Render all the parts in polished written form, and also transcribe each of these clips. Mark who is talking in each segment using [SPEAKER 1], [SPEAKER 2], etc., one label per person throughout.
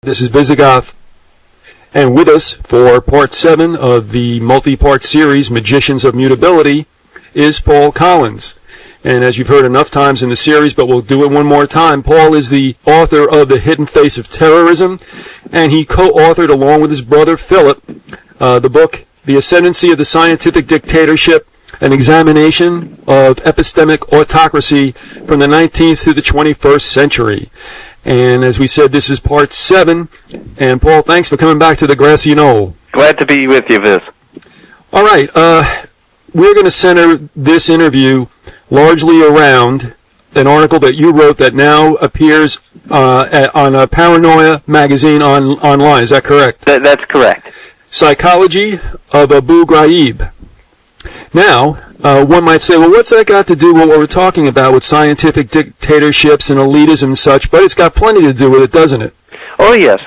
[SPEAKER 1] This is Visigoth, and with us for Part 7 of the multi-part series, Magicians of Mutability, is Paul Collins. And as you've heard enough times in the series, but we'll do it one more time, Paul is the author of The Hidden Face of Terrorism, and he co-authored, along with his brother Philip, the book, The Ascendancy of the Scientific Dictatorship, an examination of epistemic autocracy from the 19th to the 21st century. And as we said, this is Part 7. And Paul, thanks for coming back to the grassy knoll.
[SPEAKER 2] Glad to be with you, Viz.
[SPEAKER 1] All right. We're going to center this interview largely around an article that you wrote that now appears on Paranoia magazine online. Is that correct?
[SPEAKER 2] That's correct.
[SPEAKER 1] Psychology of Abu Ghraib. Now, one might say, well, what's that got to do with what we're talking about with scientific dictatorships and elitism and such? But it's got plenty to do with it, doesn't it?
[SPEAKER 2] Oh yes.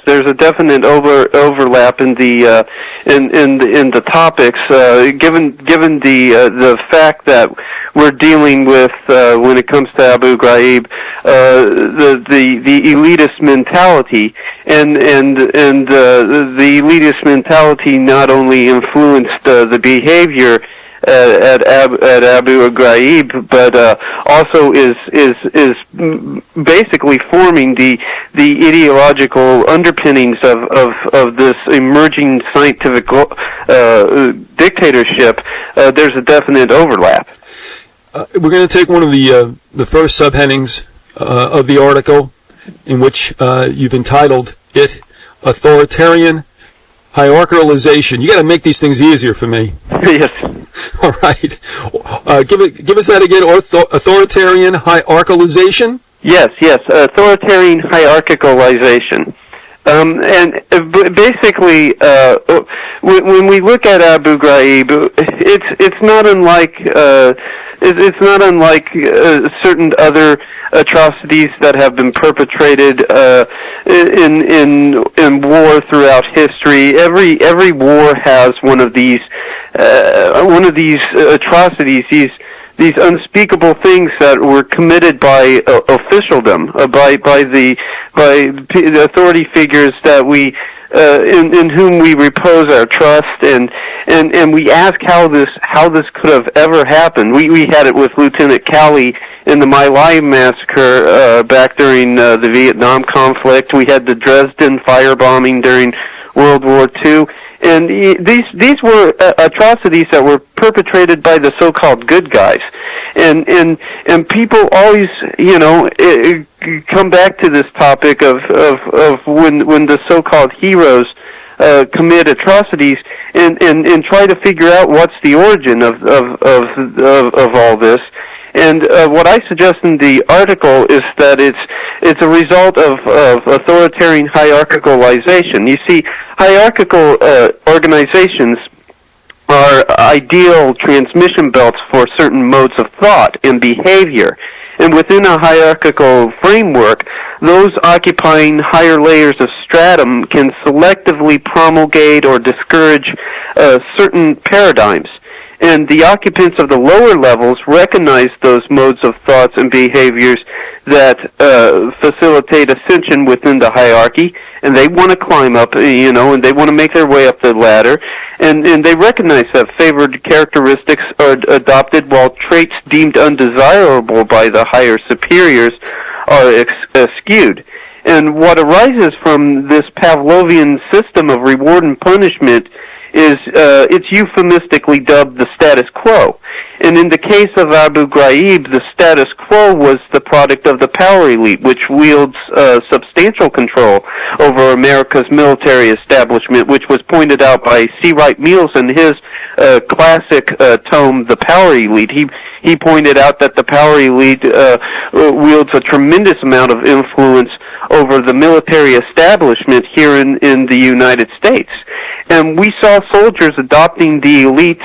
[SPEAKER 2] There's a definite overlap in the topics. Given the fact that we're dealing with when it comes to Abu Ghraib, the elitist mentality, and the elitist mentality not only influenced the behavior at Abu Ghraib, but also is basically forming the ideological underpinnings of this emerging scientific dictatorship. There's a definite overlap.
[SPEAKER 1] We're going to take one of the first subheadings of the article, in which you've entitled it "Authoritarian Hierarchicalization." You got to make these things easier for me.
[SPEAKER 2] Yes.
[SPEAKER 1] All right. Give us that again. Authoritarian hierarchicalization?
[SPEAKER 2] Yes. Authoritarian hierarchicalization. And basically, when we look at Abu Ghraib, it's not unlike certain other atrocities that have been perpetrated in war throughout history. Every war has one of these atrocities, these unspeakable things that were committed by officialdom, by the authority figures that we in whom we repose our trust, and we ask how this could have ever happened. We had it with Lieutenant Calley in the My Lai massacre back during the Vietnam conflict. We had the Dresden firebombing during World War II. And these were atrocities that were perpetrated by the so-called good guys, and people always, come back to this topic of when the so-called heroes commit atrocities, and try to figure out what's the origin of all this. And what I suggest in the article is that it's a result of authoritarian hierarchicalization. You see, hierarchical organizations are ideal transmission belts for certain modes of thought and behavior. And within a hierarchical framework, those occupying higher layers of stratum can selectively promulgate or discourage certain paradigms. And the occupants of the lower levels recognize those modes of thoughts and behaviors that facilitate ascension within the hierarchy, and they want to climb up, and they want to make their way up the ladder, and they recognize that favored characteristics are adopted while traits deemed undesirable by the higher superiors are eschewed. And what arises from this Pavlovian system of reward and punishment is it's euphemistically dubbed the status quo. And in the case of Abu Ghraib, the status quo was the product of the power elite, which wields substantial control over America's military establishment, which was pointed out by C. Wright Mills in his classic tome, The Power Elite. He pointed out that the power elite wields a tremendous amount of influence over the military establishment here in the United States. And we saw soldiers adopting the elite's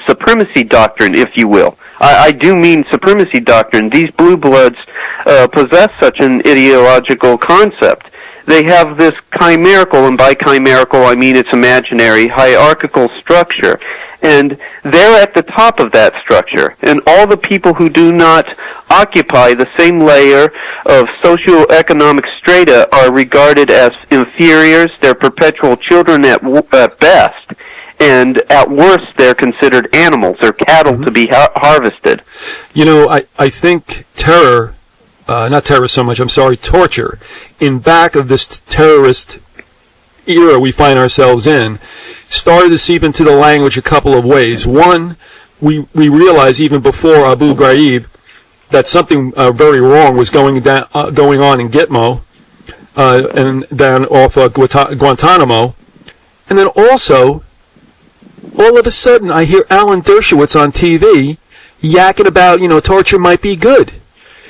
[SPEAKER 2] supremacy doctrine, if you will. I do mean supremacy doctrine. These blue bloods possess such an ideological concept. They have this chimerical, and by chimerical I mean it's imaginary, hierarchical structure. And they're at the top of that structure. And all the people who do not occupy the same layer of socioeconomic strata are regarded as inferiors. They're perpetual children at best, and at worst they're considered animals or cattle to be harvested.
[SPEAKER 1] You know, I think terror, not terror so much, I'm sorry, torture, in back of this terrorist era we find ourselves in, started to seep into the language a couple of ways. One, we realized even before Abu Ghraib that something very wrong was going on in Gitmo and down off Guantanamo. And then also, all of a sudden, I hear Alan Dershowitz on TV yakking about, torture might be good.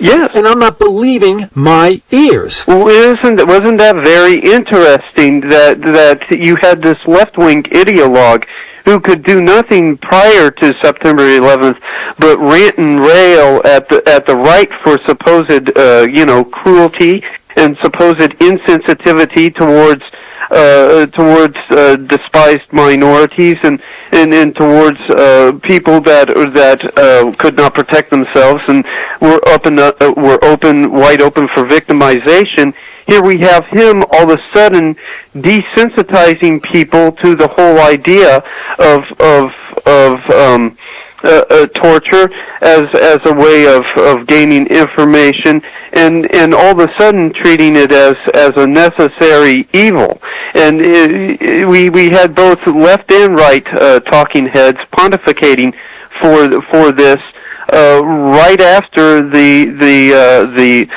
[SPEAKER 2] Yes.
[SPEAKER 1] And I'm not believing my ears.
[SPEAKER 2] Well, wasn't that very interesting that you had this left-wing ideologue who could do nothing prior to September 11th but rant and rail at the right for supposed cruelty and supposed insensitivity towards despised minorities and towards people that could not protect themselves and were wide open for victimization. Here we have him all of a sudden desensitizing people to the whole idea of torture as a way of gaining information, and all of a sudden treating it as a necessary evil. And we had both left and right talking heads pontificating for this. Right after the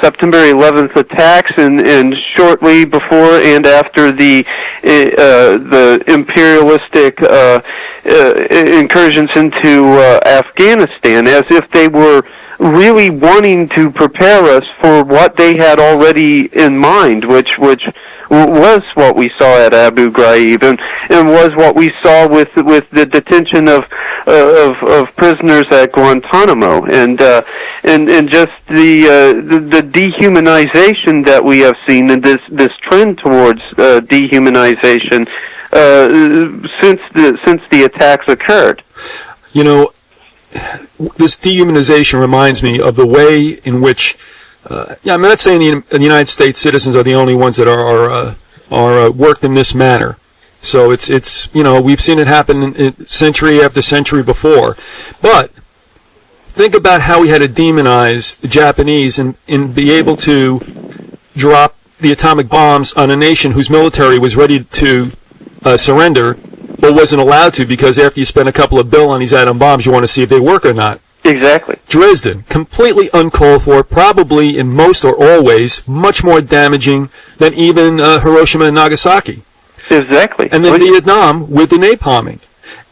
[SPEAKER 2] September 11th attacks, and shortly before and after the imperialistic incursions into Afghanistan, as if they were really wanting to prepare us for what they had already in mind, which was what we saw at Abu Ghraib, and was what we saw with the detention of prisoners at Guantanamo, and just the dehumanization that we have seen, and this trend towards dehumanization since the attacks occurred.
[SPEAKER 1] This dehumanization reminds me of the way in which, I'm not saying the United States citizens are the only ones that are worked in this manner. So it's we've seen it happen century after century before. But think about how we had to demonize the Japanese and be able to drop the atomic bombs on a nation whose military was ready to surrender, but wasn't allowed to, because after you spend a couple of $1 on these atom bombs, you want to see if they work or not.
[SPEAKER 2] Exactly.
[SPEAKER 1] Dresden, completely uncalled for, probably in most or all ways much more damaging than even Hiroshima and Nagasaki.
[SPEAKER 2] Exactly.
[SPEAKER 1] And then Vietnam with the napalming.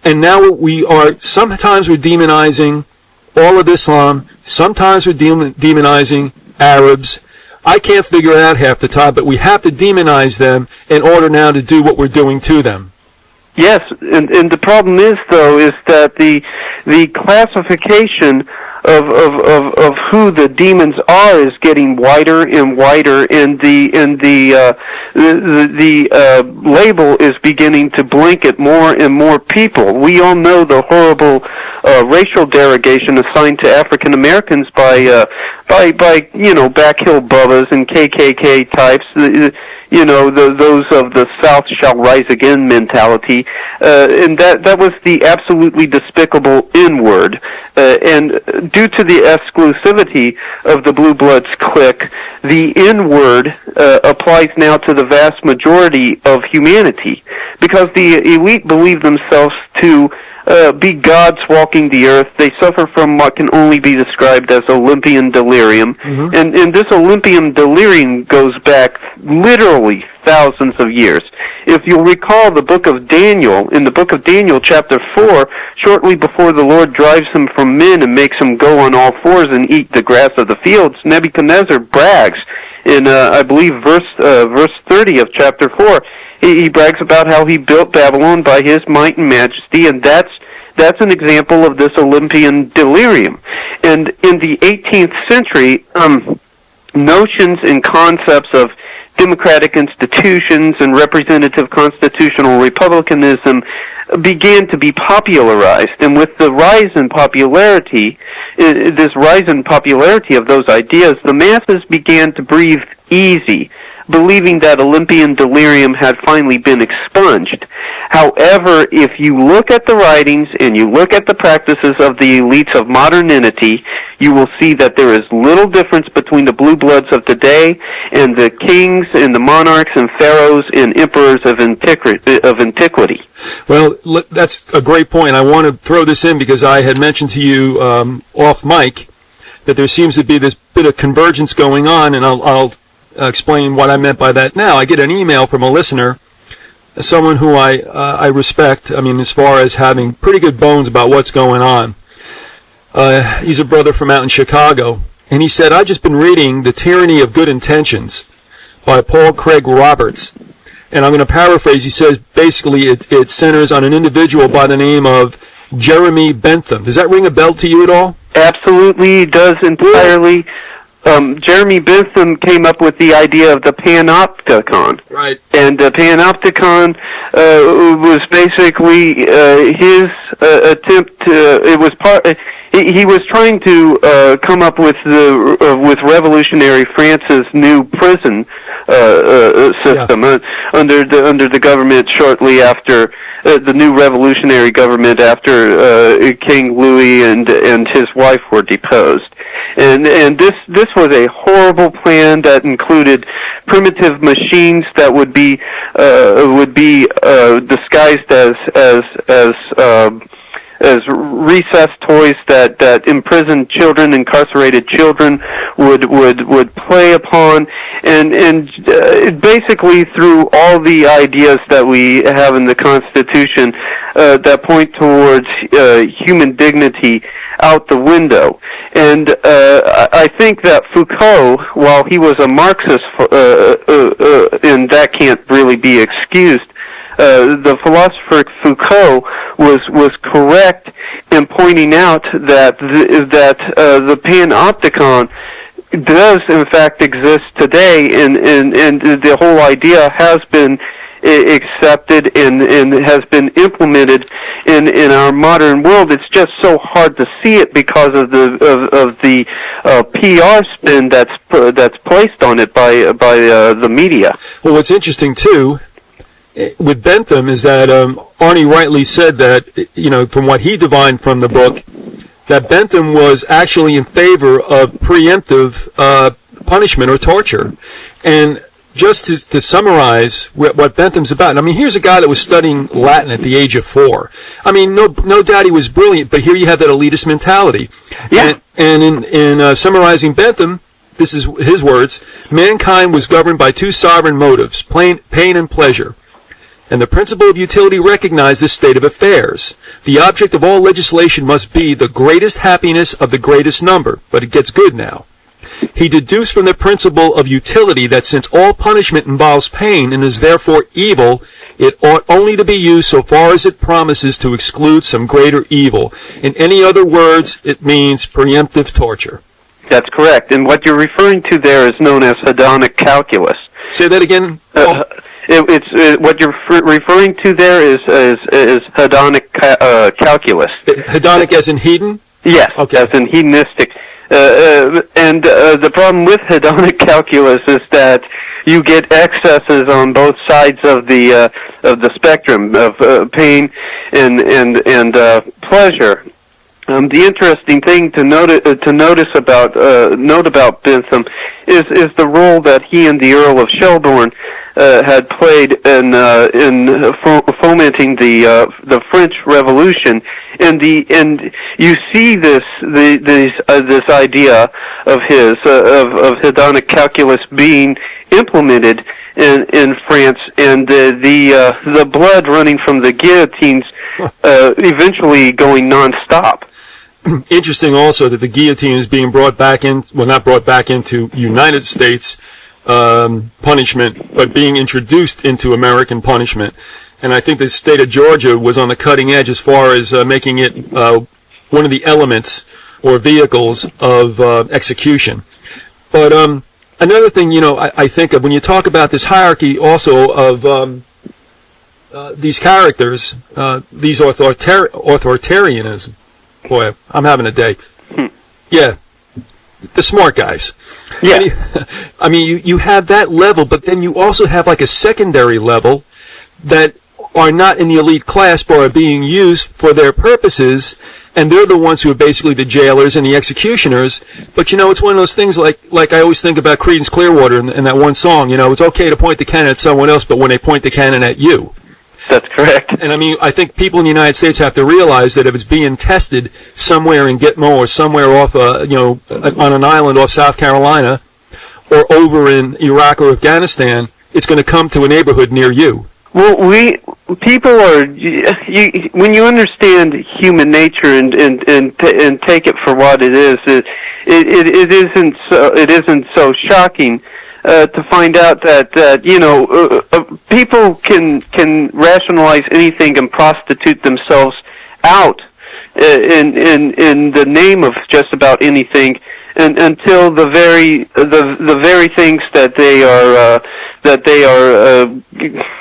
[SPEAKER 1] And now sometimes we're demonizing all of Islam, sometimes we're demonizing Arabs. I can't figure it out half the time, but we have to demonize them in order now to do what we're doing to them.
[SPEAKER 2] Yes, and the problem is, though, is that the classification of who the demons are is getting wider and wider, and the label is beginning to blanket more and more people. We all know the horrible racial derogation assigned to African Americans by backhill bubbas and KKK types. Those of the South shall rise again mentality, and that was the absolutely despicable N-word. And due to the exclusivity of the Blue Bloods clique, the N-word applies now to the vast majority of humanity, because the elite believe themselves to be gods walking the earth. They suffer from what can only be described as Olympian delirium. Mm-hmm. And this Olympian delirium goes back literally thousands of years. If you'll recall the book of Daniel, in the book of Daniel chapter 4, shortly before the Lord drives him from men and makes him go on all fours and eat the grass of the fields, Nebuchadnezzar brags in, I believe, verse 30 of chapter 4. He brags about how he built Babylon by his might and majesty, and that's an example of this Olympian delirium. And in the 18th century, notions and concepts of democratic institutions and representative constitutional republicanism began to be popularized. And with the rise in popularity, this rise in popularity of those ideas, the masses began to breathe easy, believing that Olympian delirium had finally been expunged. However, if you look at the writings and you look at the practices of the elites of modernity, you will see that there is little difference between the blue bloods of today and the kings and the monarchs and pharaohs and emperors of antiquity.
[SPEAKER 1] Well, that's a great point. I want to throw this in because I had mentioned to you off mic that there seems to be this bit of convergence going on, and I'll explain what I meant by that now. I get an email from a listener, someone who I respect, I mean, as far as having pretty good bones about what's going on. He's a brother from out in Chicago, and he said, I've just been reading The Tyranny of Good Intentions by Paul Craig Roberts. And I'm going to paraphrase. He says, basically, it centers on an individual by the name of Jeremy Bentham. Does that ring a bell to you at all?
[SPEAKER 2] Absolutely does, entirely. Jeremy Bentham came up with the idea of the panopticon.
[SPEAKER 1] Right.
[SPEAKER 2] And the panopticon was basically his attempt to, it was part, he was trying to come up with with revolutionary France's new prison system under the government shortly after the new revolutionary government after King Louis and his wife were deposed. And this was a horrible plan that included primitive machines that would be disguised as recessed toys that imprisoned children, incarcerated children would play upon, and basically through all the ideas that we have in the Constitution that point towards human dignity out the window. And I think that Foucault, while he was a Marxist, and that can't really be excused, the philosopher Foucault was correct in pointing out that the panopticon does in fact exist today, and the whole idea has been accepted and has been implemented in our modern world. It's just so hard to see it because of the PR spin that's placed on it by the media.
[SPEAKER 1] Well, what's interesting too with Bentham is that Arnie rightly said that, you know, from what he divined from the book, that Bentham was actually in favor of preemptive punishment or torture. And just to summarize what Bentham's about, I mean, here's a guy that was studying Latin at the age of 4. I mean, no doubt he was brilliant, but here you have that elitist mentality.
[SPEAKER 2] Yeah.
[SPEAKER 1] And in summarizing Bentham, this is his words: mankind was governed by two sovereign motives, pain and pleasure. And the principle of utility recognized this state of affairs. The object of all legislation must be the greatest happiness of the greatest number. But it gets good now. He deduced from the principle of utility that since all punishment involves pain and is therefore evil, it ought only to be used so far as it promises to exclude some greater evil. In any other words, it means preemptive torture.
[SPEAKER 2] That's correct. And what you're referring to there is known as hedonic calculus.
[SPEAKER 1] Say that again.
[SPEAKER 2] What you're referring to there is hedonic calculus.
[SPEAKER 1] Hedonic as in hedon?
[SPEAKER 2] Yes,
[SPEAKER 1] okay.
[SPEAKER 2] As in hedonistic. And the problem with hedonic calculus is that you get excesses on both sides of the spectrum of pain and pleasure. The interesting thing to note about Bentham is the role that he and the Earl of Shelburne had played in fomenting the French Revolution, and you see this idea of his of hedonic calculus being implemented in France, and the blood running from the guillotines eventually going nonstop.
[SPEAKER 1] Interesting also that the guillotine is being brought back in, well, not brought back into United States punishment, but being introduced into American punishment. And I think the state of Georgia was on the cutting edge as far as making it one of the elements or vehicles of execution. But another thing, you know, I think of when you talk about this hierarchy also of these characters, these authoritarianism. Boy, I'm having a day. Yeah, the smart guys.
[SPEAKER 2] Yeah.
[SPEAKER 1] I mean, you have that level, but then you also have like a secondary level that are not in the elite class but are being used for their purposes, and they're the ones who are basically the jailers and the executioners. But you know, it's one of those things like I always think about Creedence Clearwater in that one song. You know, it's okay to point the cannon at someone else, but when they point the cannon at you.
[SPEAKER 2] That's correct.
[SPEAKER 1] And I mean, I think people in the United States have to realize that if it's being tested somewhere in Gitmo or somewhere off, on an island off South Carolina, or over in Iraq or Afghanistan, it's going to come to a neighborhood near you.
[SPEAKER 2] Well, people are, when you understand human nature and take it for what it is, it isn't so shocking to find out that people can rationalize anything and prostitute themselves out in the name of just about anything, until the very things that they are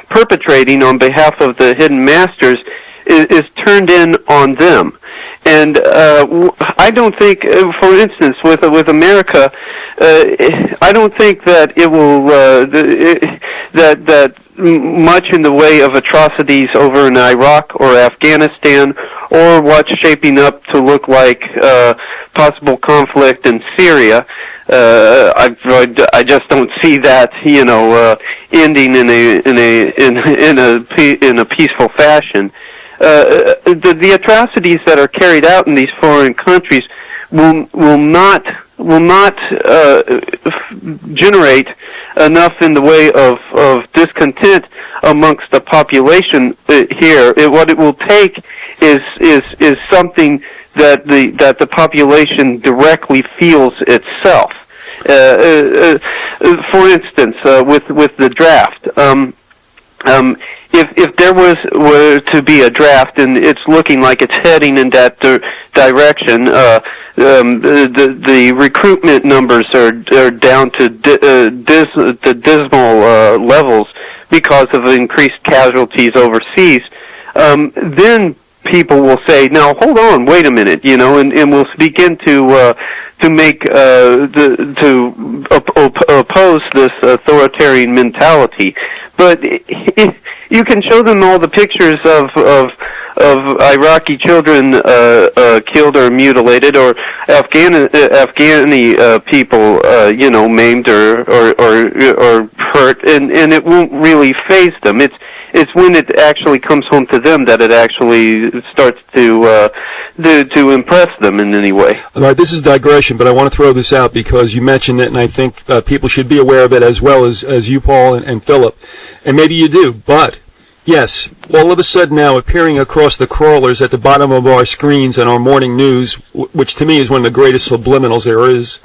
[SPEAKER 2] perpetrating on behalf of the hidden masters is turned in on them. And I don't think, for instance, with America, I don't think that it will that much in the way of atrocities over in Iraq or Afghanistan, or what's shaping up to look like possible conflict in Syria. I just don't see that ending in a peaceful fashion. The atrocities that are carried out in these foreign countries will not generate enough in the way of discontent amongst the population here. What it will take is something that the population directly feels itself. For instance, with the draft. If there were to be a draft, and it's looking like it's heading in that direction, the recruitment numbers are down to dismal levels because of increased casualties overseas. Then people will say, "Now hold on, wait a minute," and we'll begin to oppose this authoritarian mentality. But you can show them all the pictures of Iraqi children killed or mutilated, or Afghani people maimed or hurt, and it won't really faze them. It's when it actually comes home to them that it actually starts to impress them in any way.
[SPEAKER 1] All right, this is digression, but I want to throw this out because you mentioned it, and I think people should be aware of it as well as you, Paul, and Philip. And maybe you do, but yes, all of a sudden now appearing across the crawlers at the bottom of our screens and our morning news, which to me is one of the greatest subliminals there is,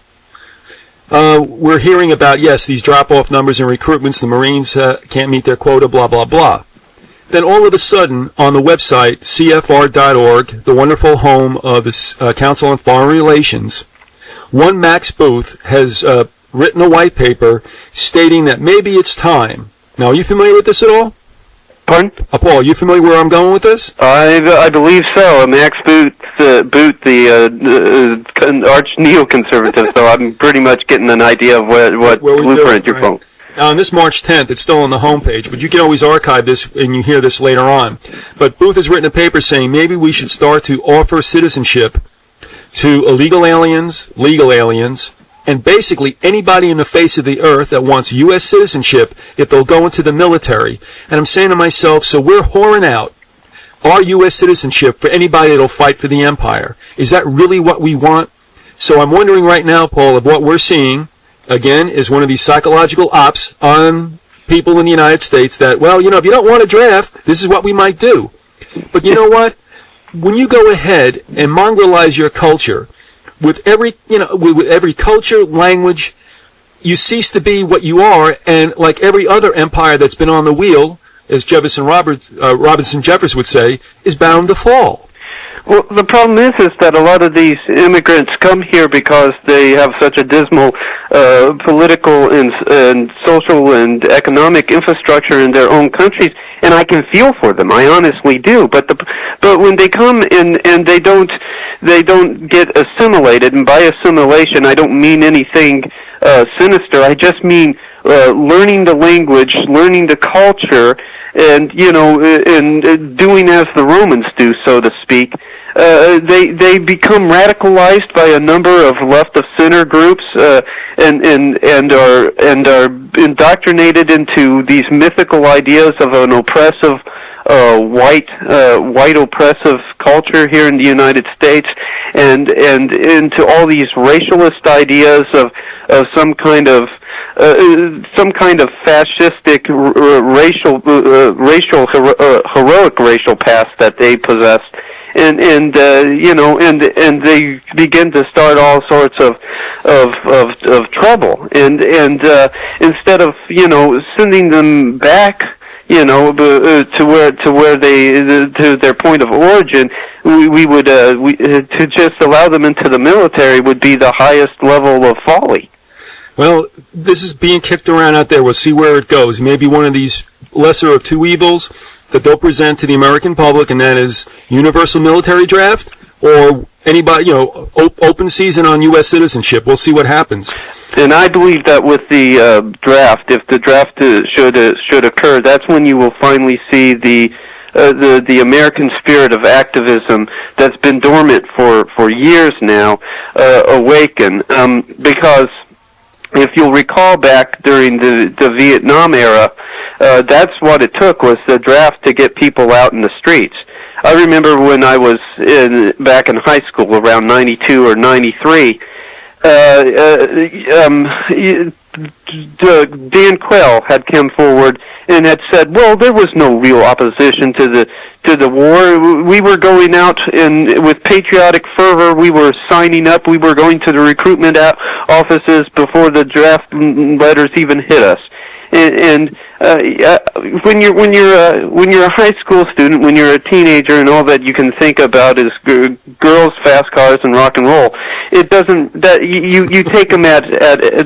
[SPEAKER 1] we're hearing about, yes, these drop-off numbers and recruitments, the Marines can't meet their quota, blah, blah, blah. Then all of a sudden, on the website, CFR.org, the wonderful home of the Council on Foreign Relations, one Max Booth has written a white paper stating that maybe it's time. Now, are you familiar with this at all?
[SPEAKER 2] Pardon?
[SPEAKER 1] Paul, are you familiar where I'm going with this?
[SPEAKER 2] I believe so. Max Booth, the arch neoconservative, so I'm pretty much getting an idea of what blueprint you're from.
[SPEAKER 1] Now, on this March 10th, it's still on the homepage, but you can always archive this and you hear this later on. But Booth has written a paper saying maybe we should start to offer citizenship to illegal aliens, legal aliens, and basically anybody in the face of the earth that wants U.S. citizenship if they'll go into the military. And I'm saying to myself, so we're whoring out our U.S. citizenship for anybody that'll fight for the empire. Is that really what we want? So I'm wondering right now, Paul, if what we're seeing, again, is one of these psychological ops on people in the United States that, well, if you don't want to draft, this is what we might do. But you know what? When you go ahead and mongrelize your culture, with every culture, language, you cease to be what you are, and like every other empire that's been on the wheel, as Robinson Jefferson would say, is bound to fall.
[SPEAKER 2] Well, the problem is that a lot of these immigrants come here because they have such a dismal political and social and economic infrastructure in their own countries, and I can feel for them. I honestly do. But when they come and they don't get assimilated, and by assimilation I don't mean anything sinister. I just mean learning the language, learning the culture, and and doing as the Romans do, so to speak. They become radicalized by a number of left of center groups, and are indoctrinated into these mythical ideas of an oppressive white oppressive culture here in the United States, and into all these racialist ideas of some kind of fascistic heroic racial past that they possess. And they begin to start all sorts of trouble, and instead of sending them back to their point of origin, we would to just allow them into the military would be the highest level of folly.
[SPEAKER 1] Well, this is being kicked around out there. We'll see where it goes. Maybe one of these lesser of two evils that they'll present to the American public, and that is universal military draft, or anybody, open season on U.S. citizenship. We'll see what happens.
[SPEAKER 2] And I believe that with the draft, if the draft should occur, that's when you will finally see the American spirit of activism that's been dormant for years now awaken. Because if you'll recall back during the Vietnam era, that's what it took, was the draft to get people out in the streets. I remember when I was back in high school around 92 or 93, Dan Quayle had come forward and had said, well, there was no real opposition to the war. We were going out with patriotic fervor. We were signing up. We were going to the recruitment offices before the draft letters even hit us. And when you're a high school student, when you're a teenager, and all that you can think about is girls, fast cars, and rock and roll, it doesn't. That you take him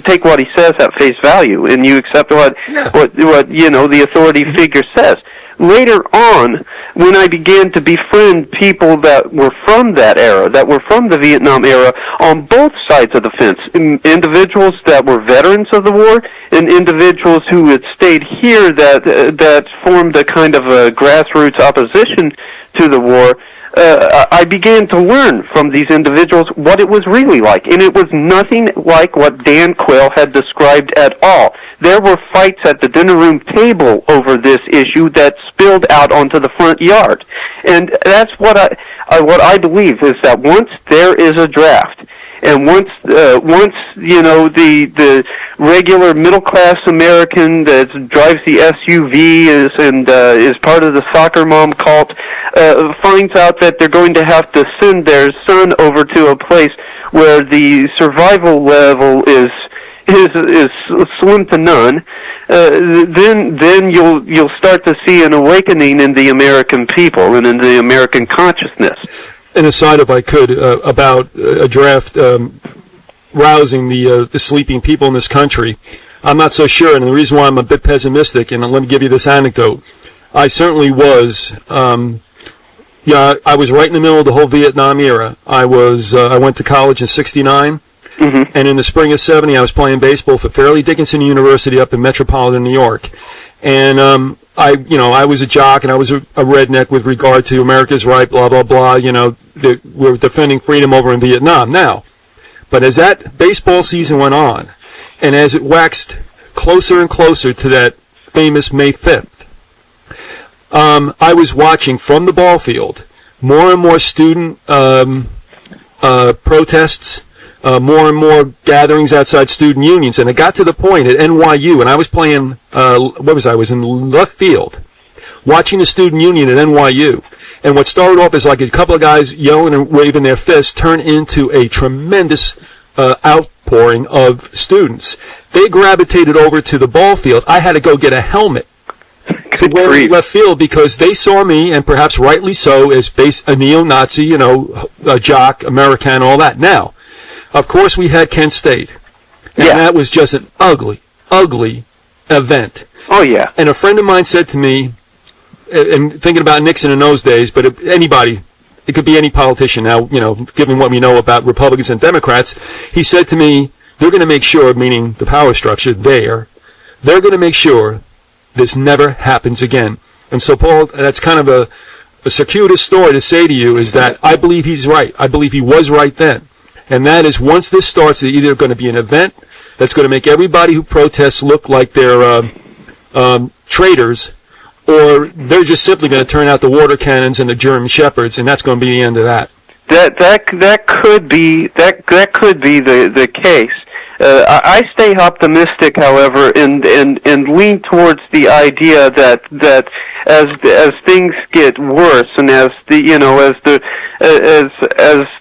[SPEAKER 2] take what he says at face value, and you accept what the authority figure says. Later on, when I began to befriend people that were from that era, that were from the Vietnam era, on both sides of the fence, individuals that were veterans of the war and individuals who had stayed here that formed a kind of a grassroots opposition to the war, I began to learn from these individuals what it was really like, and it was nothing like what Dan Quayle had described at all. There were fights at the dinner room table over this issue that spilled out onto the front yard, and that's what I believe, is that once there is a draft, and once the regular middle class American that drives the SUV is part of the soccer mom cult finds out that they're going to have to send their son over to a place where the survival level is slim to none, then you'll start to see an awakening in the American people and in the American consciousness.
[SPEAKER 1] An aside, if I could, about a draft rousing the sleeping people in this country. I'm not so sure, and the reason why I'm a bit pessimistic, and let me give you this anecdote. I certainly was. I was right in the middle of the whole Vietnam era. I went to college in '69. Mm-hmm. And in the spring of '70, I was playing baseball for Fairleigh Dickinson University up in metropolitan New York. And I was a jock, and I was a redneck with regard to America's right, blah, blah, blah. We're defending freedom over in Vietnam now. But as that baseball season went on, and as it waxed closer and closer to that famous May 5th, I was watching from the ball field more and more student protests, more and more gatherings outside student unions, and it got to the point at NYU, and I was playing, I was in left field, watching the student union at NYU, and what started off as like a couple of guys yelling and waving their fists turned into a tremendous outpouring of students. They gravitated over to the ball field. I had to go get a helmet to where left field, because they saw me, and perhaps rightly so, as a neo-Nazi, a jock, American, all that. Now, of course, we had Kent State, and that was just an ugly, ugly event.
[SPEAKER 2] Oh, yeah.
[SPEAKER 1] And a friend of mine said to me, and thinking about Nixon in those days, but anybody, it could be any politician now, given what we know about Republicans and Democrats, he said to me, they're going to make sure, meaning the power structure they're going to make sure this never happens again. And so, Paul, that's kind of a circuitous story to say to you, is that I believe he's right. I believe he was right then. And that is, once this starts, it's either going to be an event that's going to make everybody who protests look like they're traitors, or they're just simply going to turn out the water cannons and the German shepherds, and that's going to be the end of that.
[SPEAKER 2] That could be the case. I stay optimistic, however, and lean towards the idea that as things get worse, and as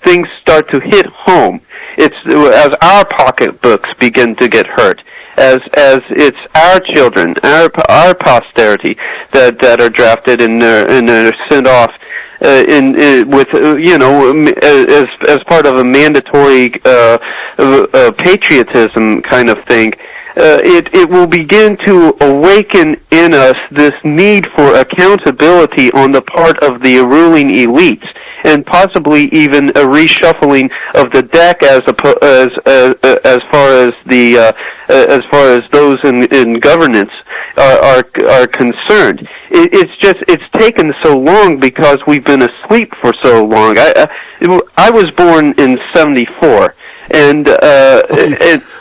[SPEAKER 2] things start to hit home, as our pocketbooks begin to get hurt, as it's our children, our posterity that are drafted and are sent off as part of a mandatory patriotism kind of thing. It will begin to awaken in us this need for accountability on the part of the ruling elites, and possibly even a reshuffling of the deck as far as those in governance are concerned. It's taken so long because we've been asleep for so long. I was born in '74. And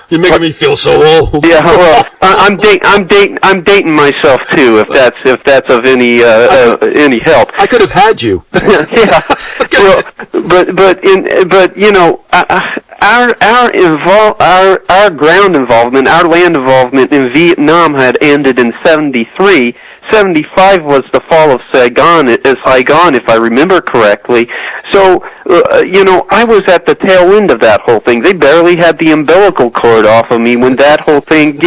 [SPEAKER 1] you're making me feel so old.
[SPEAKER 2] Yeah, well, I'm dating myself too. If that's of any help.
[SPEAKER 1] I could have had you.
[SPEAKER 2] Yeah. Well, but our ground involvement, our land involvement in Vietnam had ended in '73. 75 was the fall of Saigon, if I remember correctly. So, I was at the tail end of that whole thing. They barely had the umbilical cord off of me when that whole thing,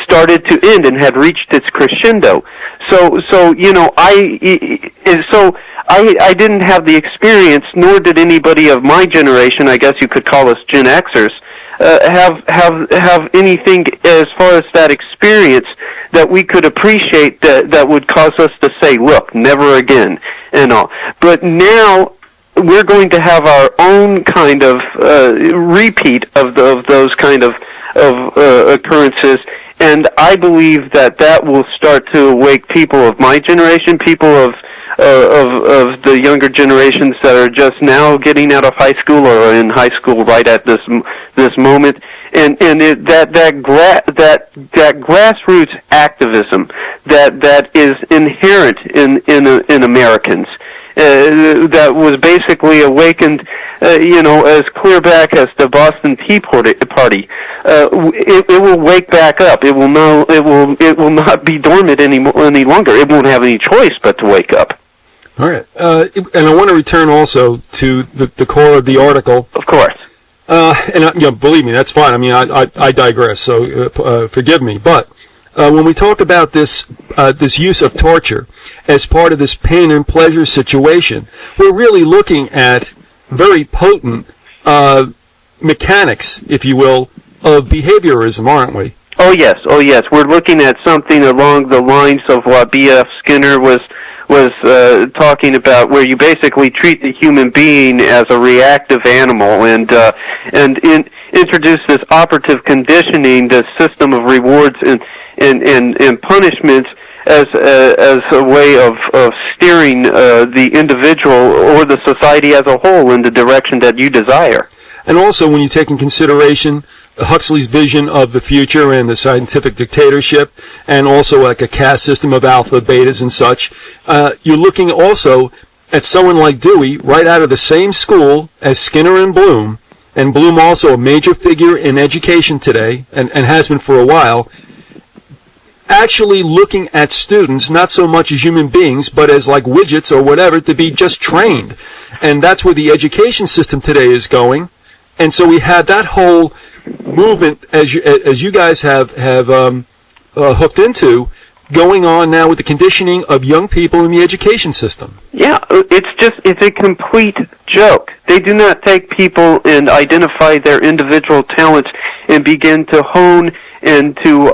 [SPEAKER 2] started to end and had reached its crescendo. So I didn't have the experience, nor did anybody of my generation, I guess you could call us Gen Xers, have anything as far as that experience that we could appreciate that would cause us to say, look, never again, and all. But now we're going to have our own kind of repeat of those kind of occurrences, and I believe that will start to awake people of my generation, people of the younger generations that are just now getting out of high school or are in high school right at this moment, and that grassroots activism that is inherent in Americans, that was basically awakened, as clear back as the Boston Tea Party. It will wake back up. It will not be dormant any longer. It won't have any choice but to wake up.
[SPEAKER 1] All right, and I want to return also to the core of the article.
[SPEAKER 2] Of course.
[SPEAKER 1] And believe me, that's fine. I mean, I digress, so forgive me. But when we talk about this use of torture as part of this pain and pleasure situation, we're really looking at very potent mechanics, if you will, of behaviorism, aren't we?
[SPEAKER 2] Oh yes. We're looking at something along the lines of what B.F. Skinner was talking about, where you basically treat the human being as a reactive animal, and introduce this operative conditioning, this system of rewards and punishments as a way of steering the individual or the society as a whole in the direction that you desire.
[SPEAKER 1] And also, when you take in consideration Huxley's vision of the future and the scientific dictatorship, and also like a caste system of alpha, betas, and such, you're looking also at someone like Dewey, right out of the same school as Skinner and Bloom also a major figure in education today, and has been for a while, actually looking at students not so much as human beings, but as like widgets or whatever, to be just trained. And that's where the education system today is going. And so we have that whole movement, as you guys have hooked into, going on now with the conditioning of young people in the education system.
[SPEAKER 2] Yeah, it's a complete joke. They do not take people and identify their individual talents and begin to hone and to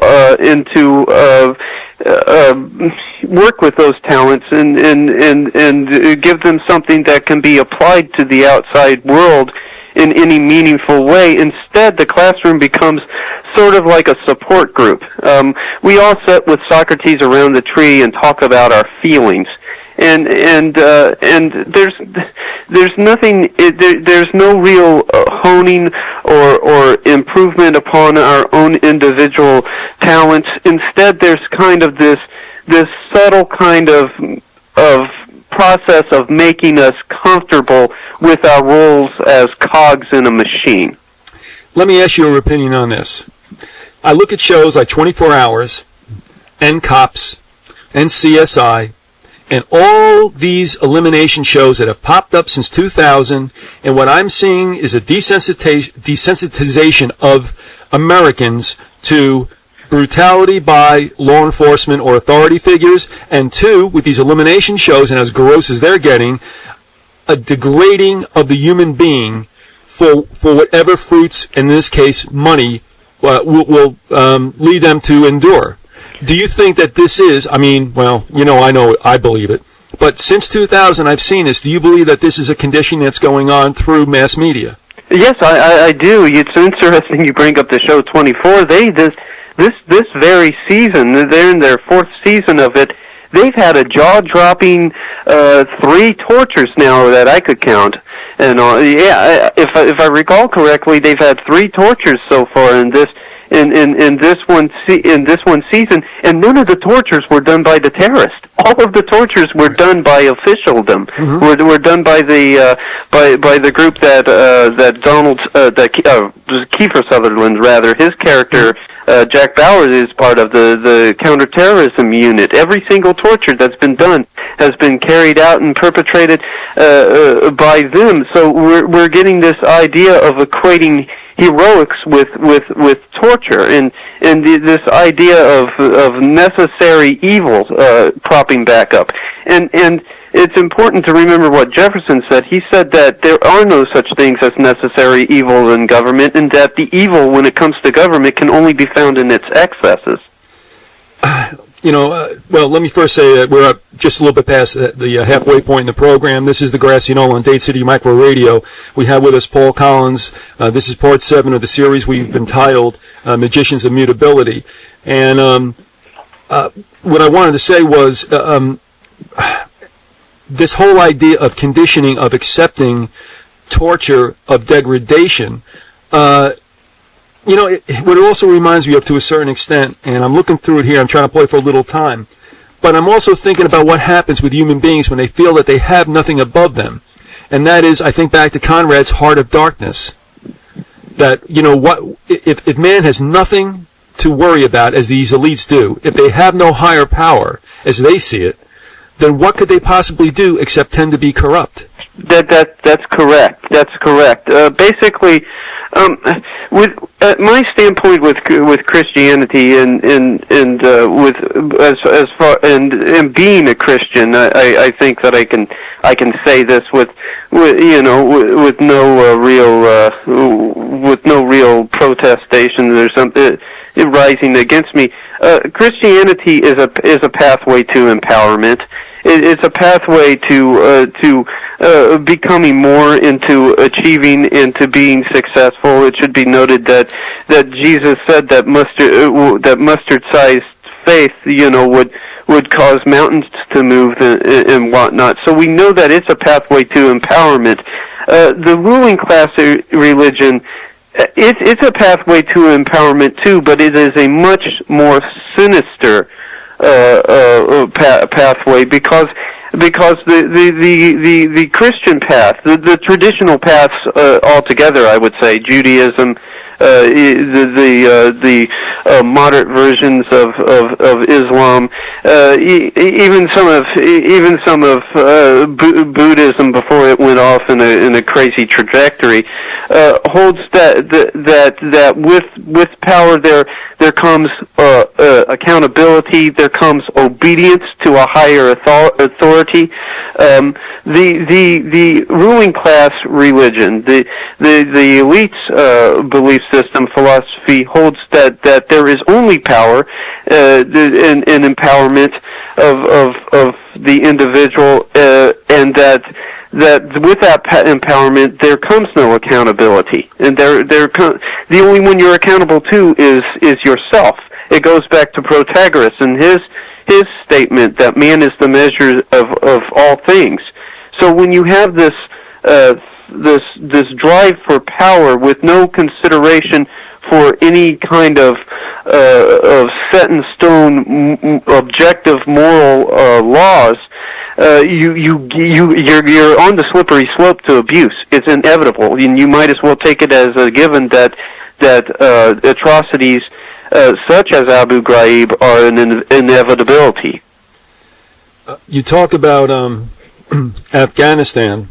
[SPEAKER 2] work with those talents and give them something that can be applied to the outside world in any meaningful way. Instead, the classroom becomes sort of like a support group. We all sit with Socrates around the tree and talk about our feelings. And there's nothing, there's no real honing or improvement upon our own individual talents. Instead, there's kind of this subtle kind of process of making us comfortable with our roles as cogs in a machine.
[SPEAKER 1] Let me ask you your opinion on this. I look at shows like 24 Hours and Cops and CSI and all these elimination shows that have popped up since 2000, and what I'm seeing is a desensitization of Americans to brutality by law enforcement or authority figures, and two, with these elimination shows, and as gross as they're getting, a degrading of the human being for whatever fruits, in this case money, will lead them to endure. Do you think that this is, I know, I believe it, but since 2000 I've seen this. Do you believe that this is a condition that's going on through mass media?
[SPEAKER 2] Yes, I do. It's interesting you bring up the show 24. This very season, they're in their fourth season of it, they've had a jaw-dropping 3 tortures now that I could count. And if I recall correctly, they've had 3 tortures so far in this one season, and none of the tortures were done by the terrorist. All of the tortures were done by officialdom. Mm-hmm. Were done by the group that Kiefer Sutherland, rather, his character Jack Bauer is part of the counterterrorism unit. Every single torture that's been done has been carried out and perpetrated by them. So we're getting this idea of equating heroics with torture, and this idea of necessary evil propping back up. And it's important to remember what Jefferson said. He said that there are no such things as necessary evil in government, and that the evil, when it comes to government, can only be found in its excesses.
[SPEAKER 1] Well, let me first say that we're up just a little bit past the halfway point in the program. This is the Grassy Knoll on Dade City Micro Radio. We have with us Paul Collins. This is part 7 of the series we've entitled Magicians of Mutability. And what I wanted to say was this whole idea of conditioning, of accepting torture, of degradation, what it also reminds me of to a certain extent, and I'm looking through it here, I'm trying to play for a little time, but I'm also thinking about what happens with human beings when they feel that they have nothing above them. And that is, I think back to Conrad's Heart of Darkness, that, if man has nothing to worry about, as these elites do, if they have no higher power, as they see it, then what could they possibly do except tend to be corrupt?
[SPEAKER 2] That's correct. That's correct. Basically, with my standpoint with Christianity and with as far and being a Christian, I think that I can say this with no real protestation or something rising against me. Christianity is a pathway to empowerment. It's a pathway to becoming more, into achieving, into being successful. It should be noted that Jesus said that mustard-sized faith, would cause mountains to move and whatnot. So we know that it's a pathway to empowerment. The ruling class religion, it's a pathway to empowerment too, but it is a much more sinister pathway because the Christian path, the traditional paths altogether, I would say, Judaism, the moderate versions of Islam, even some of Buddhism before it went off in a crazy trajectory, holds that with power there comes accountability, there comes obedience to a higher authority. The ruling class religion, the elite's belief system, philosophy holds that there is only power and empowerment of the individual, and that with that empowerment there comes no accountability, and the only one you're accountable to is yourself. It goes back to Protagoras and his statement that man is the measure of all things. So when you have this drive for power with no consideration for any kind of set in stone objective moral laws, you're on the slippery slope to abuse. It's inevitable, and you might as well take it as a given that atrocities such as Abu Ghraib are an inevitability.
[SPEAKER 1] You talk about Afghanistan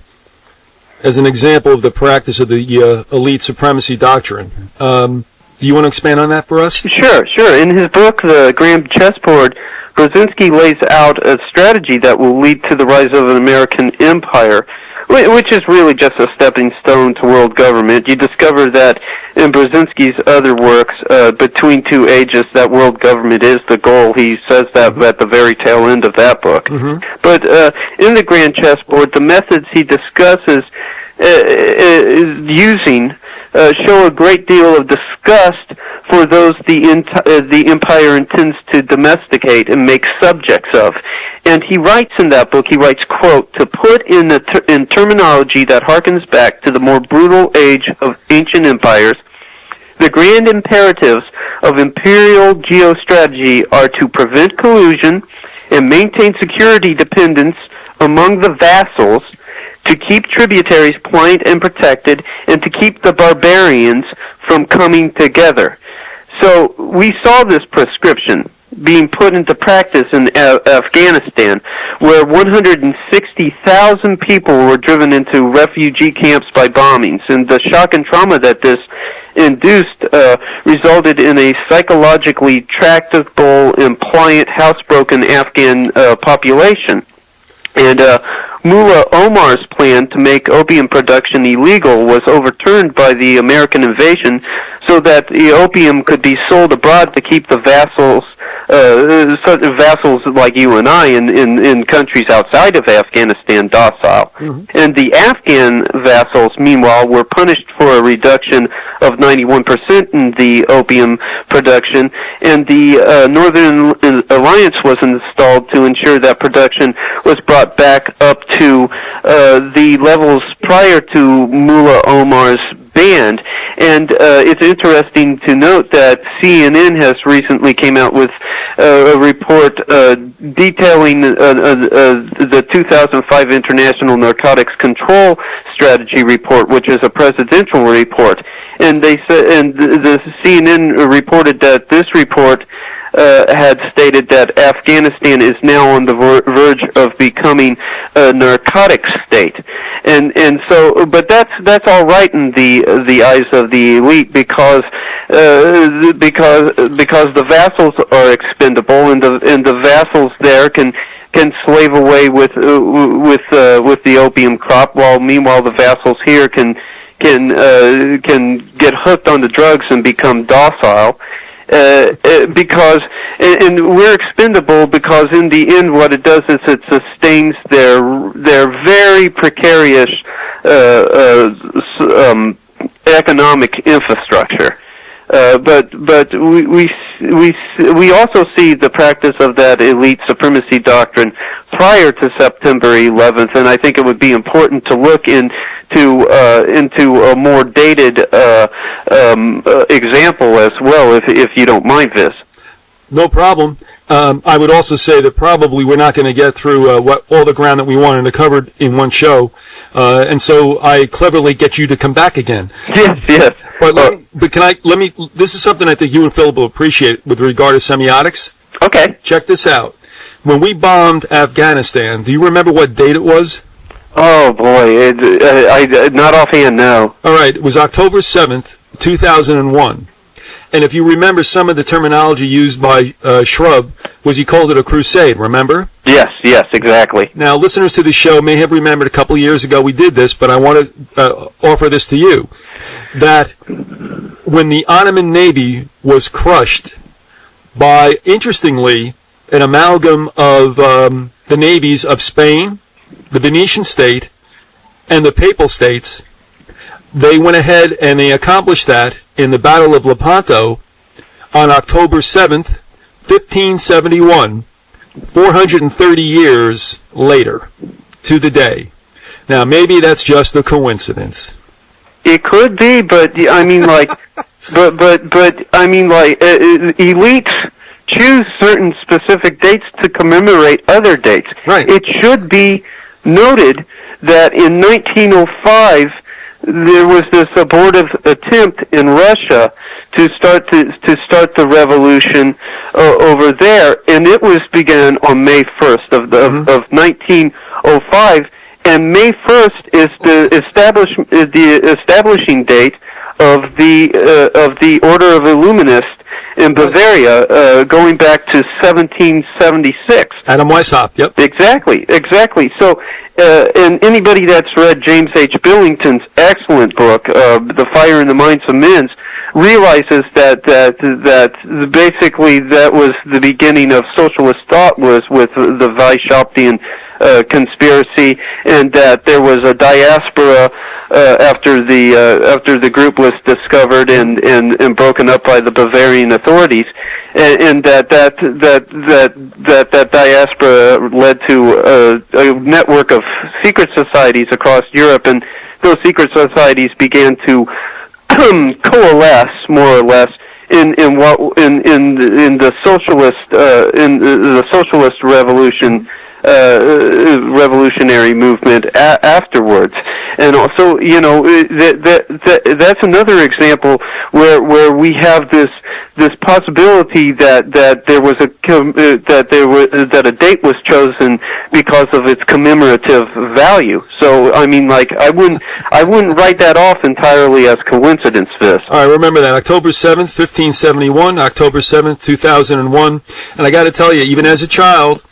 [SPEAKER 1] as an example of the practice of the elite supremacy doctrine. Do you want to expand on that for us?
[SPEAKER 2] Sure. In his book, The Grand Chessboard, Brzezinski lays out a strategy that will lead to the rise of an American empire, which is really just a stepping stone to world government. You discover that in Brzezinski's other works, Between Two Ages, that world government is the goal. He says that at the very tail end of that book. Mm-hmm. But in The Grand Chessboard, the methods he discusses using show a great deal of disgust for those the empire intends to domesticate and make subjects of. And he writes in that book, quote, "To put in terminology that harkens back to the more brutal age of ancient empires, the grand imperatives of imperial geostrategy are to prevent collusion and maintain security dependence among the vassals, to keep tributaries pliant and protected, and to keep the barbarians from coming together." So we saw this prescription being put into practice in Afghanistan, where 160,000 people were driven into refugee camps by bombings, and the shock and trauma that this induced resulted in a psychologically tractable and pliant, housebroken Afghan population. And Mullah Omar's plan to make opium production illegal was overturned by the American invasion so that the opium could be sold abroad to keep the vassals like you and I in countries outside of Afghanistan docile. Mm-hmm. And the Afghan vassals, meanwhile, were punished for a reduction of 91% in the opium production, and the Northern Alliance was installed to ensure that production was brought back up to the levels prior to Mullah Omar's ban. And it's interesting to note that CNN has recently came out with a report detailing the 2005 International Narcotics Control Strategy report, which is a presidential report. And they said, and the CNN reported that this report had stated that Afghanistan is now on the verge of becoming a narcotics state, and so, but that's all right in the eyes of the elite because the vassals are expendable, and the vassals there can slave away with the opium crop, while meanwhile the vassals here can get hooked on the drugs and become docile. Because and we're expendable because in the end what it does is it sustains their very precarious economic infrastructure. But we also see the practice of that elite supremacy doctrine prior to September 11th, and I think it would be important to look into a more dated example as well, if you don't mind, Viz.
[SPEAKER 1] No problem. I would also say that probably we're not going to get through all the ground that we wanted to cover in one show, and so I cleverly get you to come back again.
[SPEAKER 2] Yes.
[SPEAKER 1] But let me. This is something I think you and Philip will appreciate with regard to semiotics.
[SPEAKER 2] Okay.
[SPEAKER 1] Check this out. When we bombed Afghanistan, do you remember what date it was?
[SPEAKER 2] Oh boy, I not offhand, no.
[SPEAKER 1] All right, it was October 7th, 2001. And if you remember some of the terminology used by Shrub, was he called it a crusade, remember?
[SPEAKER 2] Yes, exactly.
[SPEAKER 1] Now, listeners to the show may have remembered a couple of years ago we did this, but I want to offer this to you, that when the Ottoman Navy was crushed by, interestingly, an amalgam of the navies of Spain, the Venetian state, and the Papal states, they went ahead and they accomplished that in the Battle of Lepanto on October 7th, 1571, 430 years later to the day. Now, maybe that's just a coincidence.
[SPEAKER 2] It could be, but I mean, like, elites choose certain specific dates to commemorate other dates.
[SPEAKER 1] Right.
[SPEAKER 2] It should be noted that in 1905 there was this abortive attempt in Russia to start the revolution over there, and it was began on May 1st of 1905. And May 1st is the establishing date of the Order of Illuminists in Bavaria, going back to 1776.
[SPEAKER 1] Adam Weishaupt, yep.
[SPEAKER 2] Exactly. So, and anybody that's read James H. Billington's excellent book, The Fire in the Minds of Men, realizes that basically that was the beginning of socialist thought, was with the Weishauptian conspiracy, and that there was a diaspora after the group was discovered and broken up by the Bavarian authorities, and that diaspora led to a network of secret societies across Europe, and those secret societies began to coalesce more or less in the socialist revolution. Revolutionary movement afterwards, and also, that's another example where we have this possibility that there was that a date was chosen because of its commemorative value. So, I mean, like, I wouldn't write that off entirely as coincidence. This.
[SPEAKER 1] All right, remember that October 7th, 1571, October 7th, 2001, and I got to tell you, even as a child,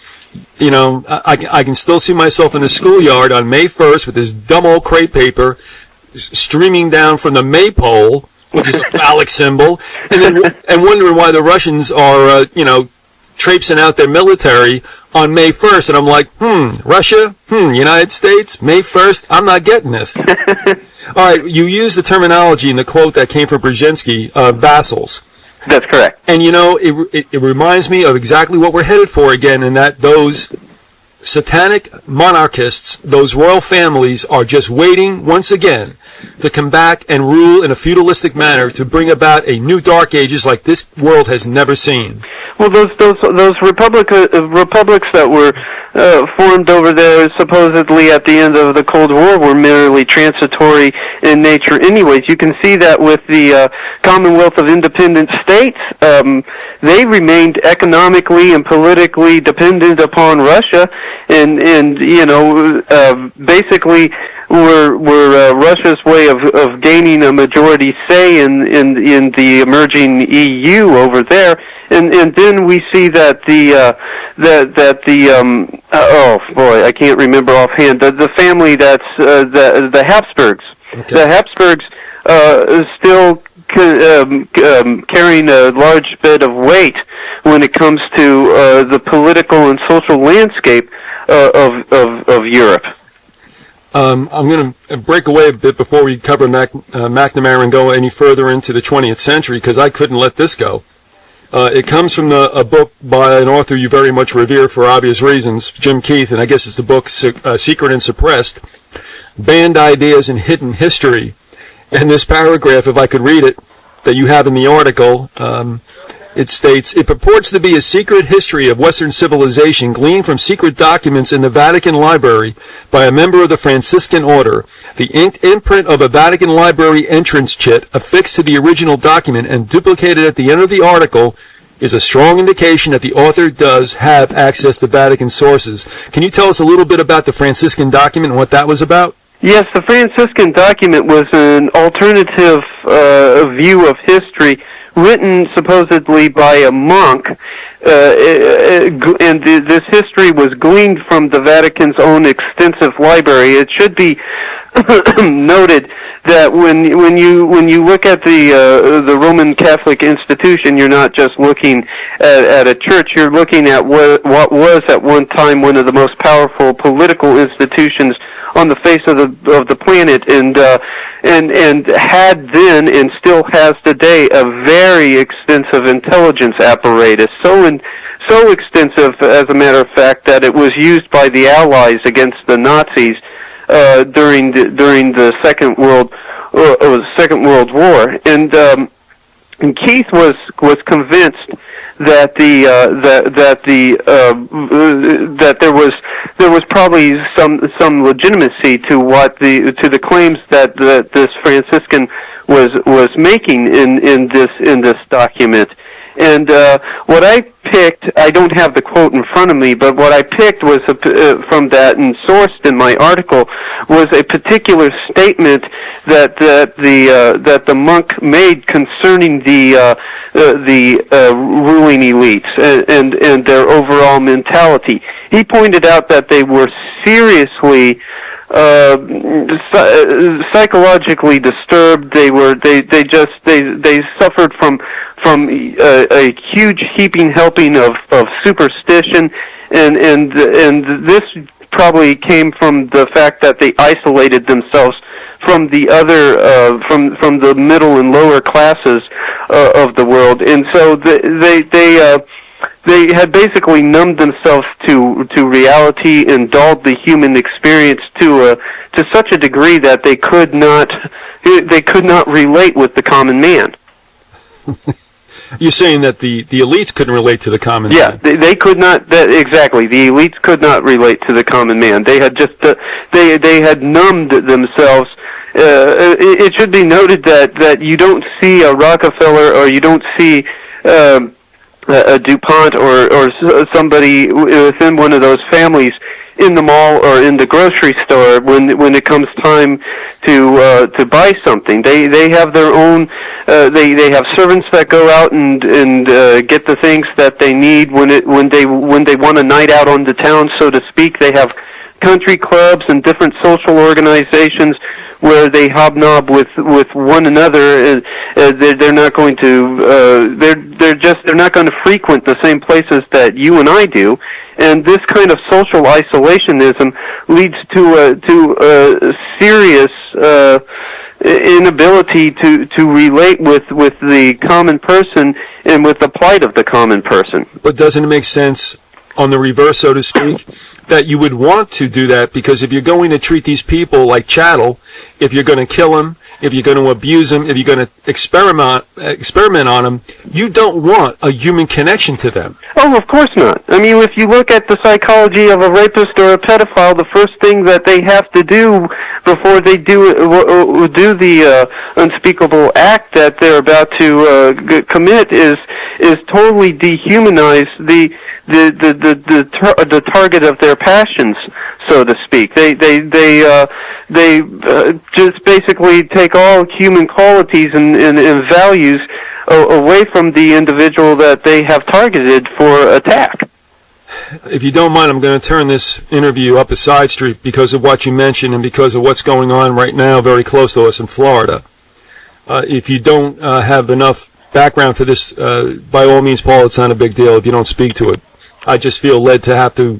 [SPEAKER 1] I can still see myself in the schoolyard on May 1st with this dumb old crepe paper streaming down from the maypole, which is a phallic symbol, and wondering why the Russians are, traipsing out their military on May 1st. And I'm like, Russia, United States, May 1st, I'm not getting this. All right, you used the terminology in the quote that came from Brzezinski, vassals.
[SPEAKER 2] That's correct.
[SPEAKER 1] And, it reminds me of exactly what we're headed for again, in that those satanic monarchists, those royal families, are just waiting once again to come back and rule in a feudalistic manner to bring about a new dark ages like this world has never seen.
[SPEAKER 2] Well, those republics that were formed over there supposedly at the end of the Cold War were merely transitory in nature anyways. You can see that with the Commonwealth of Independent States. They remained economically and politically dependent upon Russia, and basically were Russia's way of gaining a majority say in the emerging EU over there. And then we see that oh boy, I can't remember offhand, the family that's the Habsburgs. Okay. The Habsburgs still carrying a large bit of weight when it comes to the political and social landscape of Europe.
[SPEAKER 1] I'm going to break away a bit before we cover McNamara and go any further into the 20th century, because I couldn't let this go. It comes from a book by an author you very much revere for obvious reasons, Jim Keith, and I guess it's the book Secret and Suppressed, Banned Ideas in Hidden History. And this paragraph, if I could read it, that you have in the article, it states, it purports to be a secret history of Western civilization gleaned from secret documents in the Vatican Library by a member of the Franciscan Order. The inked imprint of a Vatican Library entrance chit affixed to the original document and duplicated at the end of the article is a strong indication that the author does have access to Vatican sources. Can you tell us a little bit about the Franciscan document and what that was about?
[SPEAKER 2] Yes, the Franciscan document was an alternative view of history written supposedly by a monk, and this history was gleaned from the Vatican's own extensive library. It should be noted that when you look at the Roman Catholic institution, you're not just looking at a church. You're looking at what was at one time one of the most powerful political institutions on the face of the planet, and had then and still has today a very extensive intelligence apparatus. So extensive, as a matter of fact, that it was used by the Allies against the Nazis during the Second World War, and Keith was convinced that there was probably some legitimacy to the claims that this Franciscan was making in this document. And what I picked, I don't have the quote in front of me, but what I picked was from that and sourced in my article was a particular statement that the monk made concerning the ruling elites and their overall mentality. He pointed out that they were seriously psychologically disturbed. They suffered from a huge heaping helping of superstition, and this probably came from the fact that they isolated themselves from the other from the middle and lower classes of the world, and so they had basically numbed themselves to reality and dulled the human experience to such a degree that they could not relate with the common man.
[SPEAKER 3] You're saying that the elites couldn't relate to the common man?
[SPEAKER 2] Yeah, they could not. Exactly, the elites could not relate to the common man. They had just they had numbed themselves. It should be noted that you don't see a Rockefeller or you don't see a DuPont or somebody within one of those families in the mall or in the grocery store when it comes time to buy something. They have their own. They have servants that go out and get the things that they need when they want a night out on the town, so to speak. They have country clubs and different social organizations where they hobnob with one another. They're not going to they're not going to frequent the same places that you and I do. And this kind of social isolationism leads to a serious inability to relate with the common person and with the plight of the common person.
[SPEAKER 3] But doesn't it make sense, on the reverse, so to speak, that you would want to do that? Because if you're going to treat these people like chattel, if you're going to kill them, if you're going to abuse them, if you're going to experiment on them, you don't want a human connection to them.
[SPEAKER 2] Oh, of course not. I mean, if you look at the psychology of a rapist or a pedophile, the first thing that they have to do before they do the unspeakable act that they're about to commit is totally dehumanize the target of their passions, so to speak. They just basically take all human qualities and values away from the individual that they have targeted for attack.
[SPEAKER 3] If you don't mind, I'm going to turn this interview up a side street because of what you mentioned and because of what's going on right now very close to us in Florida. If you don't have enough background for this, by all means, Paul, it's not a big deal if you don't speak to it. I just feel led to have to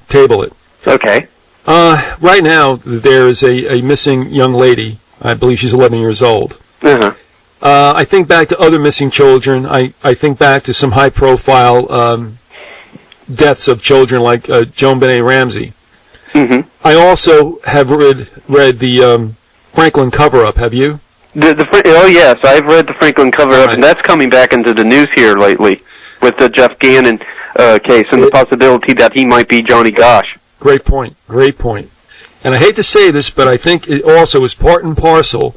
[SPEAKER 3] table it.
[SPEAKER 2] Okay.
[SPEAKER 3] Right now, there is a missing young lady. I believe she's 11 years old.
[SPEAKER 2] Uh-huh.
[SPEAKER 3] I think back to other missing children. I think back to some high-profile deaths of children like Joan Benet Ramsey.
[SPEAKER 2] Mm-hmm.
[SPEAKER 3] I also have read the Franklin cover-up. Have you?
[SPEAKER 2] Oh, yes, I've read the Franklin cover-up, right. And that's coming back into the news here lately with the Jeff Gannon case and the possibility that he might be Johnny Gosh.
[SPEAKER 3] Great point. Great point. And I hate to say this, but I think it also is part and parcel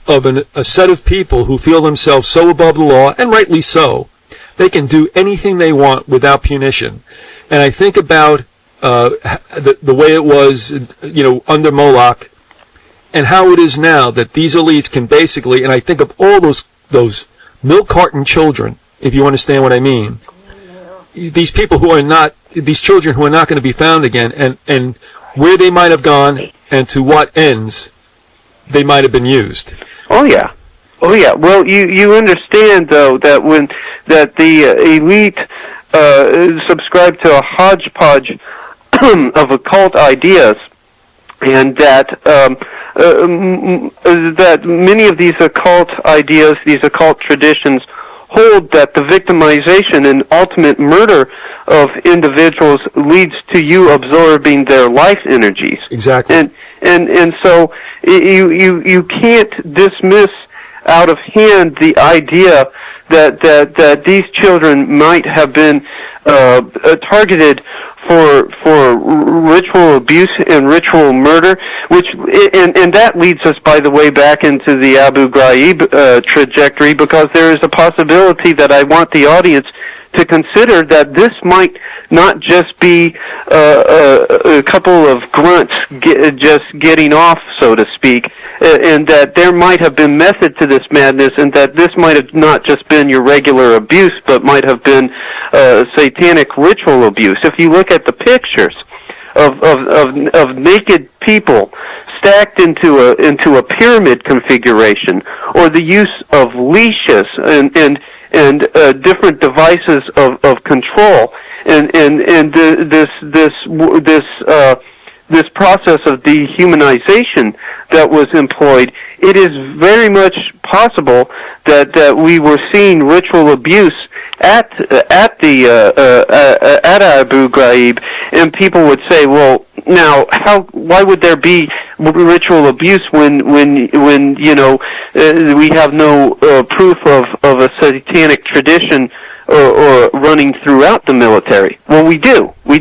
[SPEAKER 3] of a set of people who feel themselves so above the law, and rightly so, they can do anything they want without punition. And I think about the way it was, under Moloch, and how it is now that these elites can basically, and I think of all those milk carton children, if you understand what I mean. These people who are not, these children who are not going to be found again, and where they might have gone and to what ends they might have been used.
[SPEAKER 2] Oh yeah. Oh yeah. Well, you understand though that the elite subscribe to a hodgepodge of occult ideas, and that that many of these occult ideas, these occult traditions, hold that the victimization and ultimate murder of individuals leads to you absorbing their life energies.
[SPEAKER 3] Exactly.
[SPEAKER 2] And so you can't dismiss out of hand the idea that these children might have been targeted for ritual abuse and ritual murder, and that leads us, by the way, back into the Abu Ghraib trajectory, because there is a possibility that I want the audience to consider that this might not just be a couple of grunts just getting off, so to speak, and that there might have been method to this madness, and that this might have not just been your regular abuse, but might have been satanic ritual abuse. If you look at the pictures of naked people stacked into a pyramid configuration, or the use of leashes and different devices of control, and this process of dehumanization that was employed, it is very much possible that we were seeing ritual abuse at Abu Ghraib, and people would say, well, now why would there be ritual abuse when you know we have no proof of a satanic tradition or running throughout the military? Well, we do. We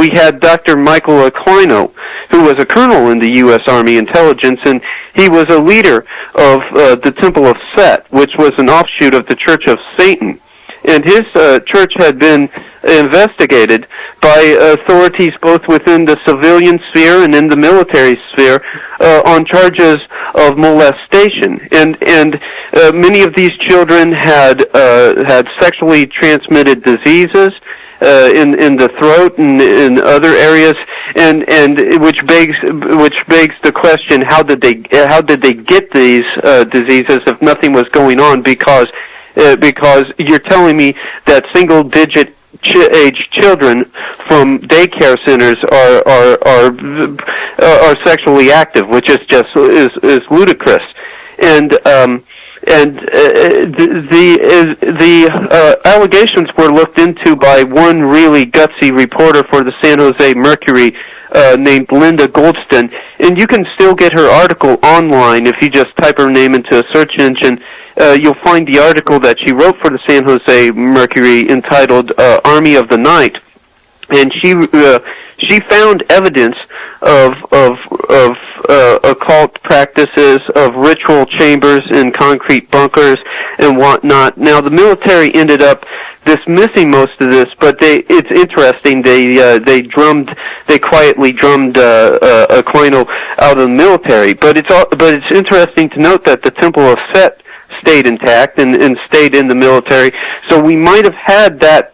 [SPEAKER 2] had Dr. Michael Aquino, who was a colonel in the U.S. Army Intelligence, and he was a leader of the Temple of Set, which was an offshoot of the Church of Satan. And his church had been investigated by authorities both within the civilian sphere and in the military sphere on charges of molestation. And many of these children had sexually transmitted diseases in the throat and in other areas, and which begs the question: how did they get these diseases if nothing was going on? Because you're telling me that single-digit age children from daycare centers are sexually active, which is just is ludicrous. And the allegations were looked into by one really gutsy reporter for the San Jose Mercury named Linda Goldston, and you can still get her article online if you just type her name into a search engine. You'll find the article that she wrote for the San Jose Mercury entitled "Army of the Night," and she found evidence of occult practices, of ritual chambers in concrete bunkers and whatnot. Now, the military ended up dismissing most of this, but it's interesting. They quietly drummed Aquino out of the military. But it's interesting to note that the Temple of Set stayed intact and stayed in the military. So we might have had that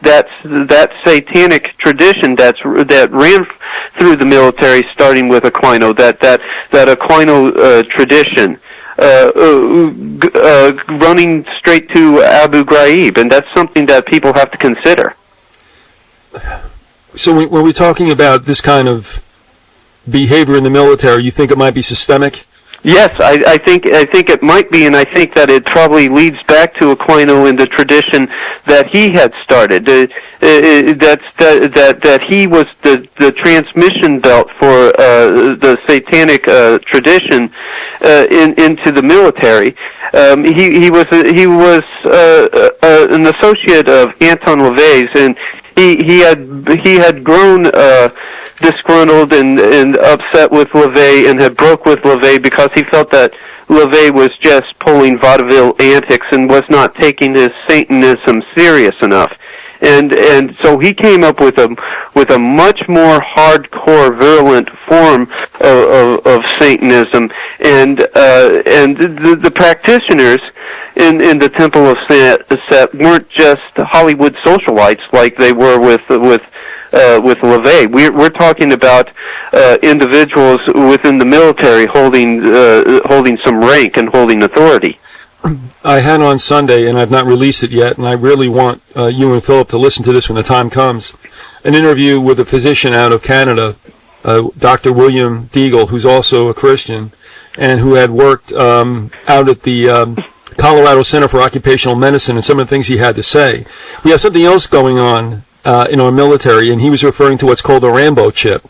[SPEAKER 2] satanic tradition that ran through the military, starting with Aquino, that Aquino tradition running straight to Abu Ghraib, and that's something that people have to consider.
[SPEAKER 3] So when we're talking about this kind of behavior in the military, you think it might be systemic?
[SPEAKER 2] Yes, I think it might be, and I think that it probably leads back to Aquino in the tradition that he had started. That he was the transmission belt for the satanic tradition into the military. He was an associate of Anton LaVey's, and he had grown disgruntled and upset with LaVey, and had broke with LaVey because he felt that LaVey was just pulling vaudeville antics and was not taking his Satanism serious enough. and so he came up with a much more hardcore, virulent form of Satanism, and the practitioners in the Temple of Set weren't just Hollywood socialites like they were with LaVey. We're talking about individuals within the military holding some rank and holding authority.
[SPEAKER 3] I had on Sunday, and I've not released it yet, and I really want you and Philip to listen to this when the time comes, an interview with a physician out of Canada, Dr. William Deagle, who's also a Christian, and who had worked out at the Colorado Center for Occupational Medicine, and some of the things he had to say. We have something else going on in our military, and he was referring to what's called a Rambo chip.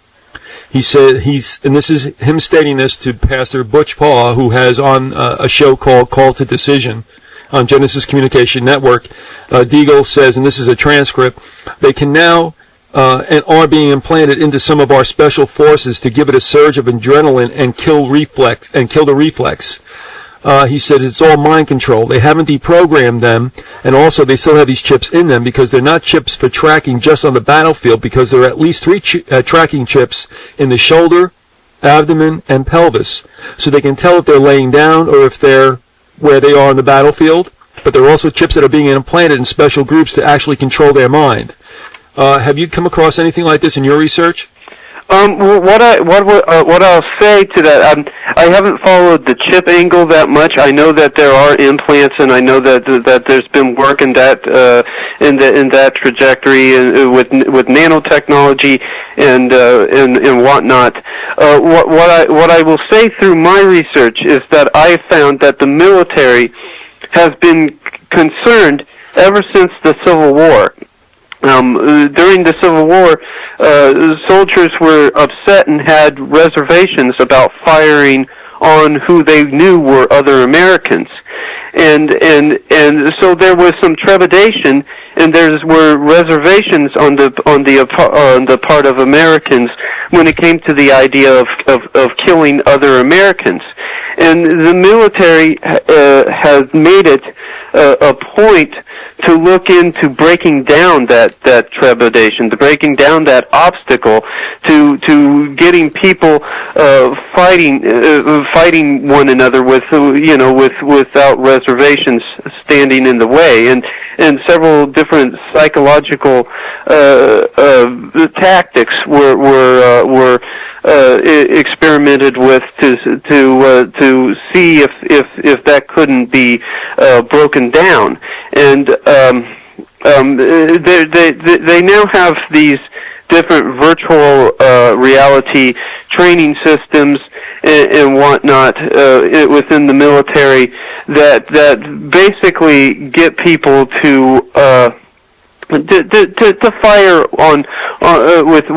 [SPEAKER 3] He said and this is him stating this to Pastor Butch Paw, who has on a show called Call to Decision on Genesis Communication Network. Deagle says, and this is a transcript, they can now and are being implanted into some of our special forces to give it a surge of adrenaline and kill the reflex. He said it's all mind control. They haven't deprogrammed them, and also they still have these chips in them because they're not chips for tracking just on the battlefield, because there are at least 3 tracking chips in the shoulder, abdomen, and pelvis. So they can tell if they're laying down or if they're where they are on the battlefield, but there are also chips that are being implanted in special groups to actually control their mind. Have you come across anything like this in your research?
[SPEAKER 2] What I'll say to that, I haven't followed the chip angle that much. I know that there are implants, and I know that there's been work in that trajectory with nanotechnology and whatnot. What I will say through my research is that I found that the military has been concerned ever since the Civil War. During the Civil War, soldiers were upset and had reservations about firing on who they knew were other Americans, and so there was some trepidation, and there were reservations on the part of Americans when it came to the idea of killing other Americans. And the military has made it a point to look into breaking down that trepidation, to breaking down that obstacle, to getting people fighting one another without reservations standing in the way, and several different psychological tactics were experimented with to see if that couldn't be broken down, and they now have these different virtual reality training systems and whatnot within the military that basically get people to fire on with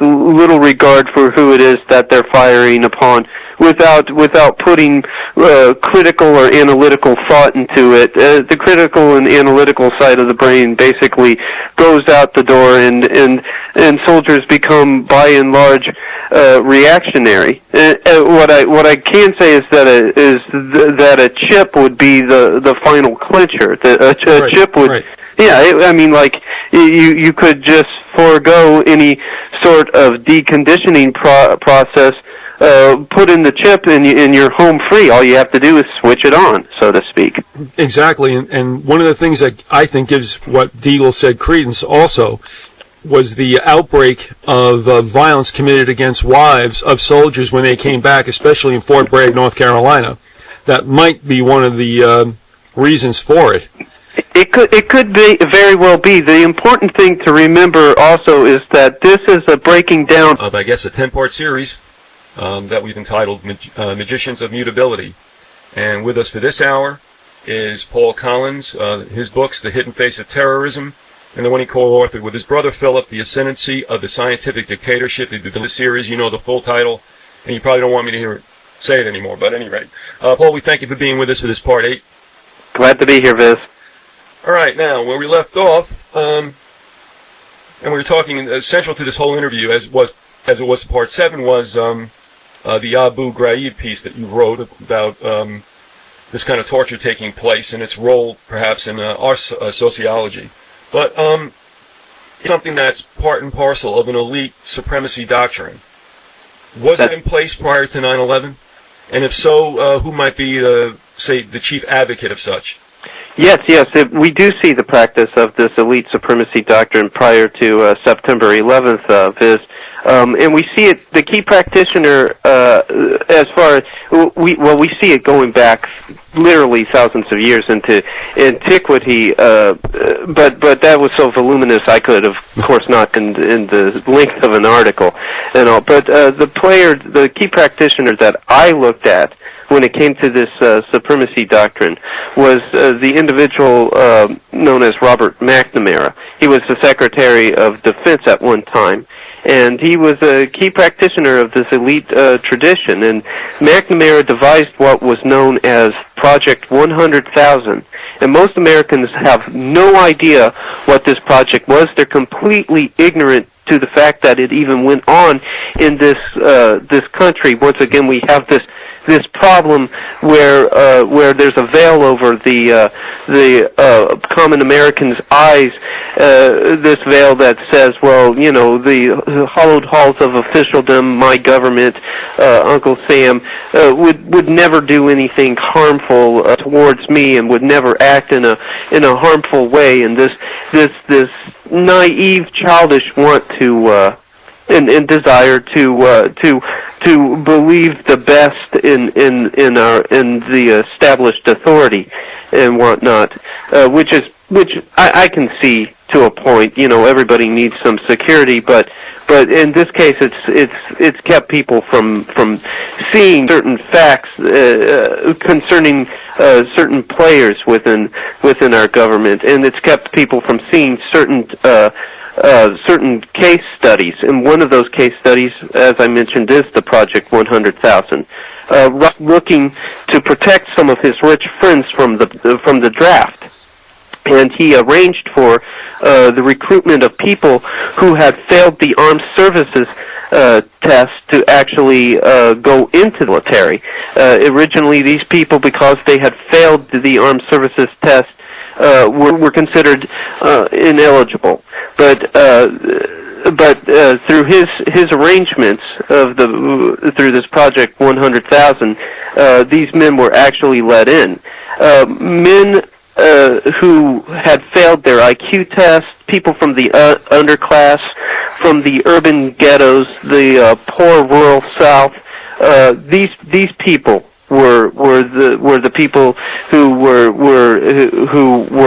[SPEAKER 2] little regard for who it is that they're firing upon, without putting critical or analytical thought into it. The critical and analytical side of the brain basically goes out the door, and soldiers become by and large reactionary. What I can say is that a chip would be the final clincher. A chip would. Right. Yeah, I mean, like, you could just forego any sort of deconditioning process, put in the chip, and you're home free. All you have to do is switch it on, so to speak.
[SPEAKER 3] Exactly, and one of the things that I think gives what Deagle said credence also was the outbreak of violence committed against wives of soldiers when they came back, especially in Fort Bragg, North Carolina. That might be one of the reasons for it.
[SPEAKER 2] It could be very well be. The important thing to remember also is that this is a breaking down
[SPEAKER 3] of, I guess, a 10-part series that we've entitled Magicians of Mutability. And with us for this hour is Paul Collins, his books, The Hidden Face of Terrorism, and the one he co-authored with his brother Philip, The Ascendancy of the Scientific Dictatorship. If you've been to the series, you know the full title, and you probably don't want me to say it anymore, but at any rate. Paul, we thank you for being with us for this part 8.
[SPEAKER 2] Glad to be here, Viz.
[SPEAKER 3] All right, now, where we left off, and we were talking, central to this whole interview, as it was part 7, was the Abu Ghraib piece that you wrote about this kind of torture taking place and its role, perhaps, in our sociology. But something that's part and parcel of an elite supremacy doctrine. Was it in place prior to 9/11? And if so, who might be, say, the chief advocate of such?
[SPEAKER 2] Yes, we do see the practice of this elite supremacy doctrine prior to September 11th, Viz. And we see it, the key practitioner, as far as, we see it going back literally thousands of years into antiquity, but that was so voluminous I could, of course, not in the length of an article and all. But the key practitioner that I looked at when it came to this supremacy doctrine was the individual known as Robert McNamara. He was the Secretary of Defense at one time, and he was a key practitioner of this elite tradition. And McNamara devised what was known as Project 100,000. And most Americans have no idea what this project was. They're completely ignorant to the fact that it even went on in this country. Once again, we have this problem where there's a veil over the common American's eyes, this veil that says, well, you know, the hollowed halls of officialdom, my government, Uncle Sam, would never do anything harmful towards me, and would never act in a harmful way. And this naive, childish want to and desire to believe the best in the established authority and whatnot, which I can see to a point. You know, everybody needs some security, but in this case, it's kept people from seeing certain facts concerning certain players within our government, and it's kept people from seeing certain case studies. And one of those case studies, as I mentioned, is the Project 100,000, looking to protect some of his rich friends from the draft. And he arranged for the recruitment of people who had failed the armed services test to actually go into the military. Originally, these people, because they had failed the armed services test, were considered ineligible. But through his arrangements through this Project 100,000, these men were actually let in. Men who had failed their IQ test, people from the underclass, from the urban ghettos, the poor rural South. These people were the people who were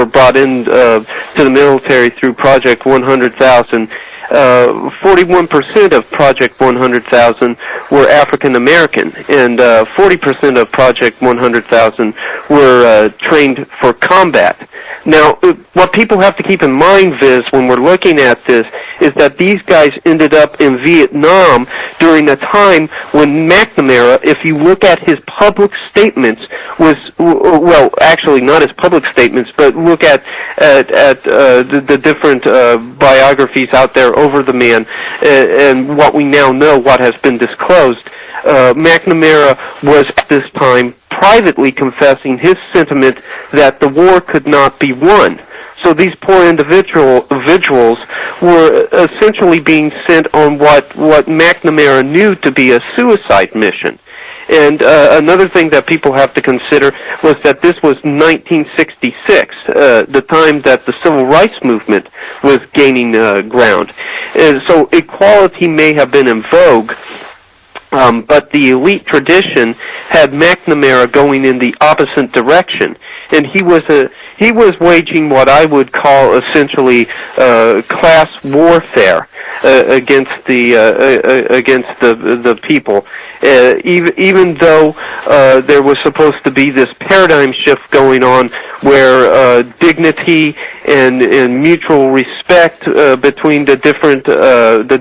[SPEAKER 2] brought in to the military through Project 100,000. 41% of Project 100,000 were African American, and 40% of Project 100,000 were trained for combat. Now, what people have to keep in mind, Viz, when we're looking at this, is that these guys ended up in Vietnam during a time when McNamara, if you look at his public statements, well, actually not his public statements, but look at the different biographies out there over the man, and what we now know, what has been disclosed. McNamara was at this time privately confessing his sentiment that the war could not be won. So these poor individuals were essentially being sent on what McNamara knew to be a suicide mission. And another thing that people have to consider was that this was 1966, the time that the civil rights movement was gaining ground. And so equality may have been in vogue, but the elite tradition had McNamara going in the opposite direction, and he was waging what I would call essentially class warfare against the people. Even though there was supposed to be this paradigm shift going on, where dignity and mutual respect between the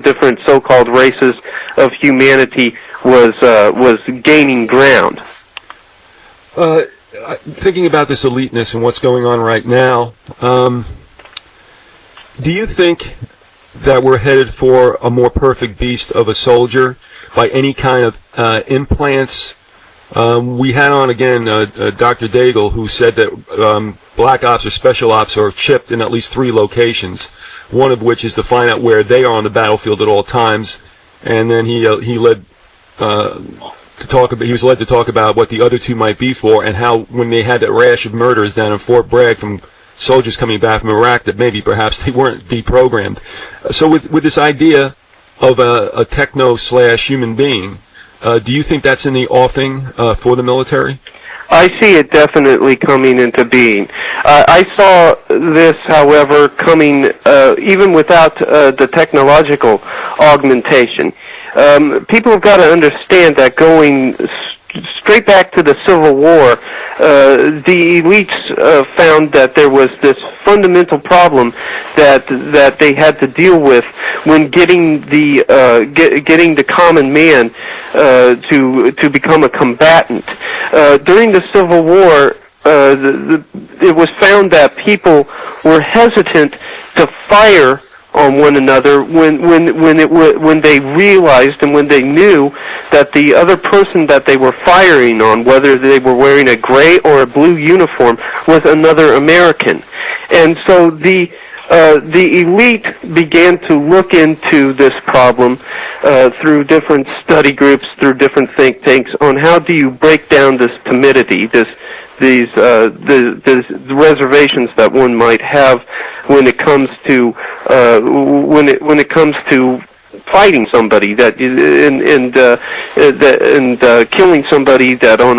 [SPEAKER 2] different so-called races of humanity was gaining ground.
[SPEAKER 3] Thinking about this eliteness and what's going on right now, do you think that we're headed for a more perfect beast of a soldier by any kind of implants We had on again Dr. Daigle, who said that black ops or special ops are chipped in at least 3 locations, one of which is to find out where they are on the battlefield at all times, and then he led he was led to talk about what the other 2 might be for, and how when they had that rash of murders down in Fort Bragg from soldiers coming back from Iraq, that maybe perhaps they weren't deprogrammed. So with this idea of a techno/human being, do you think that's in the offing for the military?
[SPEAKER 2] I see it definitely coming into being. I saw this, however, coming even without the technological augmentation. People have got to understand that going straight back to the Civil War, the elites found that there was this fundamental problem that they had to deal with when getting the common man to become a combatant. During the Civil War, it was found that people were hesitant to fire on one another when they realized and when they knew that the other person that they were firing on, whether they were wearing a gray or a blue uniform, was another American. And so the elite began to look into this problem through different study groups, through different think tanks, on how do you break down this timidity, these reservations that one might have when it comes to when it comes to fighting somebody and killing somebody that on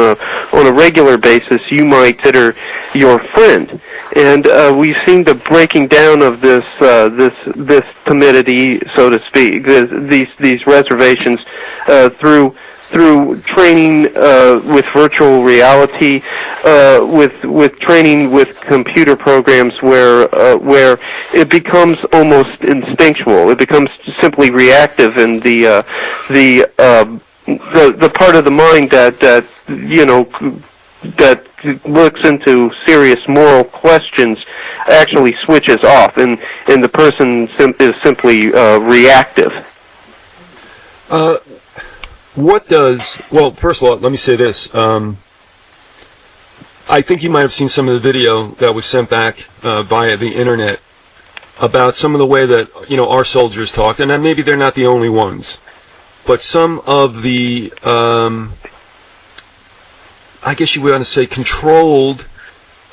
[SPEAKER 2] a regular basis you might consider your friend. And we've seen the breaking down of this timidity, so to speak, these reservations through training with virtual reality, with training with computer programs where it becomes almost instinctual. It becomes simply reactive, and the part of the mind that looks into serious moral questions actually switches off, and the person is simply reactive.
[SPEAKER 3] Well, first of all, let me say this. I think you might have seen some of the video that was sent back via the internet about some of the way that, our soldiers talked, and maybe they're not the only ones, but some of the, I guess you would want to say, controlled,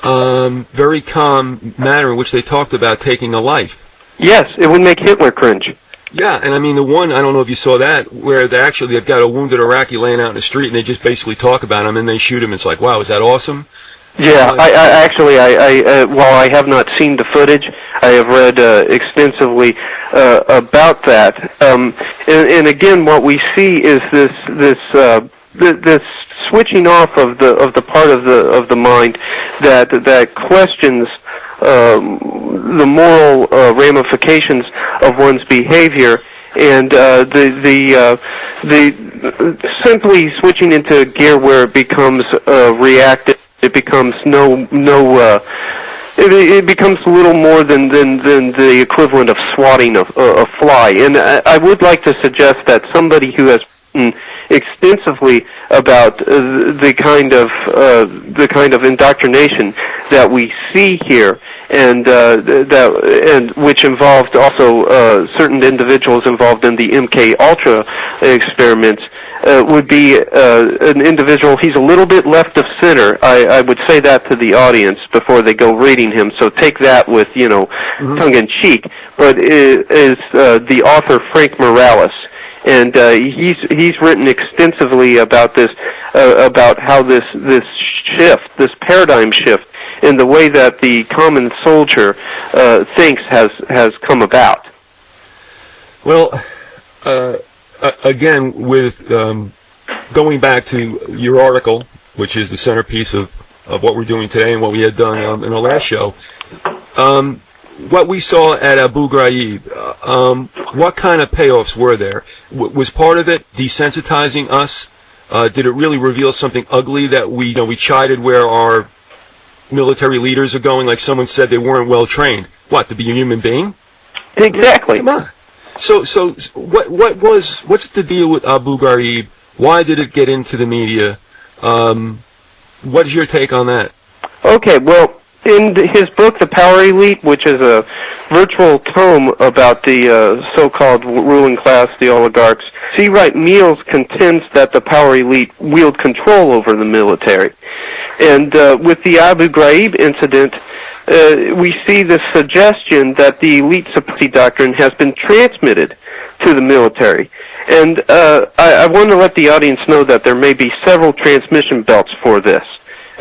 [SPEAKER 3] very calm manner in which they talked about taking a life.
[SPEAKER 2] Yes, it would make Hitler cringe.
[SPEAKER 3] Yeah, and I mean, the one, I don't know if you saw that, where they've got a wounded Iraqi laying out in the street, and they just basically talk about him, and they shoot him. It's like, wow, is that awesome?
[SPEAKER 2] Yeah, while I have not seen the footage, I have read extensively about that. And again, what we see is this switching off of the part of the mind that questions the moral ramifications of one's behavior, and the simply switching into a gear where it becomes reactive. It becomes it becomes a little more than the equivalent of swatting a fly. And I would like to suggest that somebody who has written extensively about the kind of indoctrination that we see here, and which involved also certain individuals involved in the MK Ultra experiments, would be an individual. He's a little bit left of center. I would say that to the audience before they go reading him. So take that with tongue in cheek. But is the author Frank Morales. And he's written extensively about this, about how this shift, this paradigm shift in the way that the common soldier thinks has come about.
[SPEAKER 3] Well, again, with going back to your article, which is the centerpiece of what we're doing today and what we had done in our last show, what we saw at Abu Ghraib, what kind of payoffs were there? Was part of it desensitizing us? Did it really reveal something ugly that we chided where our military leaders are going? Like someone said, they weren't well trained. What, to be a human being?
[SPEAKER 2] Exactly.
[SPEAKER 3] Come on. So what's the deal with Abu Ghraib? Why did it get into the media? What is your take on that?
[SPEAKER 2] Okay, well, in his book, The Power Elite, which is a virtual tome about the so-called ruling class, the oligarchs, C. Wright Mills contends that the power elite wield control over the military. And with the Abu Ghraib incident, we see the suggestion that the elite supremacy doctrine has been transmitted to the military. And I want to let the audience know that there may be several transmission belts for this.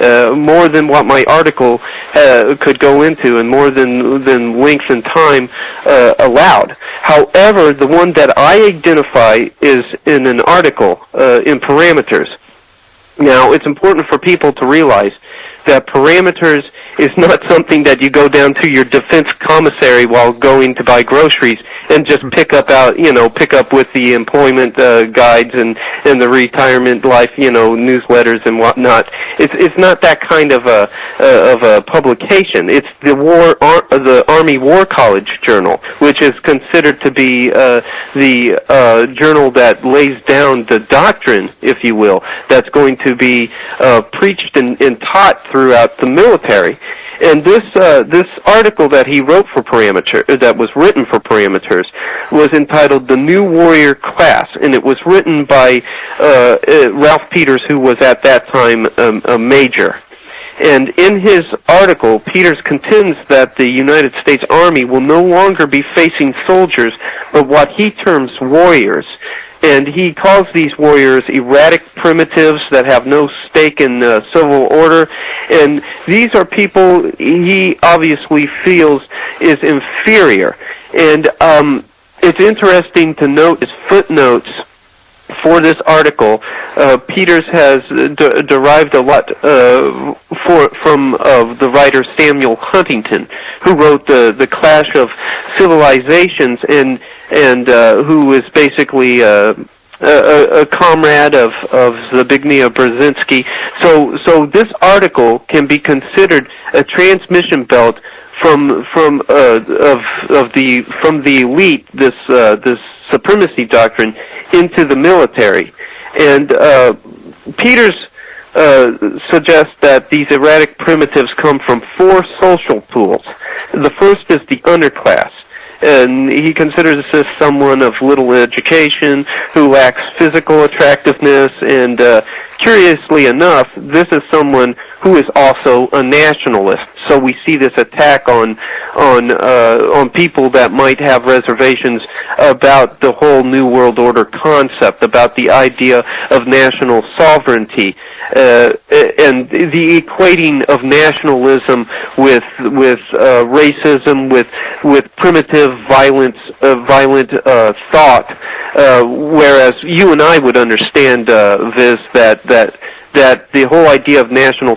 [SPEAKER 2] More than what my article could go into, and more than length and time allowed. However, the one that I identify is in an article in Parameters. Now, it's important for people to realize that Parameters is not something that you go down to your defense commissary while going to buy groceries and just pick up with the employment guides and the retirement life, newsletters and whatnot. It's not that kind of a publication. It's the Army War College Journal, which is considered to be the journal that lays down the doctrine, if you will, that's going to be preached and taught throughout the military. And this article that he wrote for that was written for Parameters, was entitled "The New Warrior Class," and it was written by Ralph Peters, who was at that time a major. And in his article, Peters contends that the United States Army will no longer be facing soldiers, but what he terms warriors. And he calls these warriors erratic primitives that have no stake in civil order. And these are people he obviously feels is inferior. And it's interesting to note his footnotes for this article. Peters has derived a lot from the writer Samuel Huntington, who wrote the Clash of Civilizations, and who is basically a comrade of Zbigniew Brzezinski. So this article can be considered a transmission belt from the elite, this supremacy doctrine, into the military. And Peters suggests that these erratic primitives come from 4 social pools. The first is the underclass. And he considers this someone of little education, who lacks physical attractiveness, and curiously enough, this is someone who is also a nationalist. So we see this attack on people that might have reservations about the whole New World Order concept, about the idea of national sovereignty, and the equating of nationalism with racism, with primitive violent thought. Whereas you and I would understand, Viz, that the whole idea of national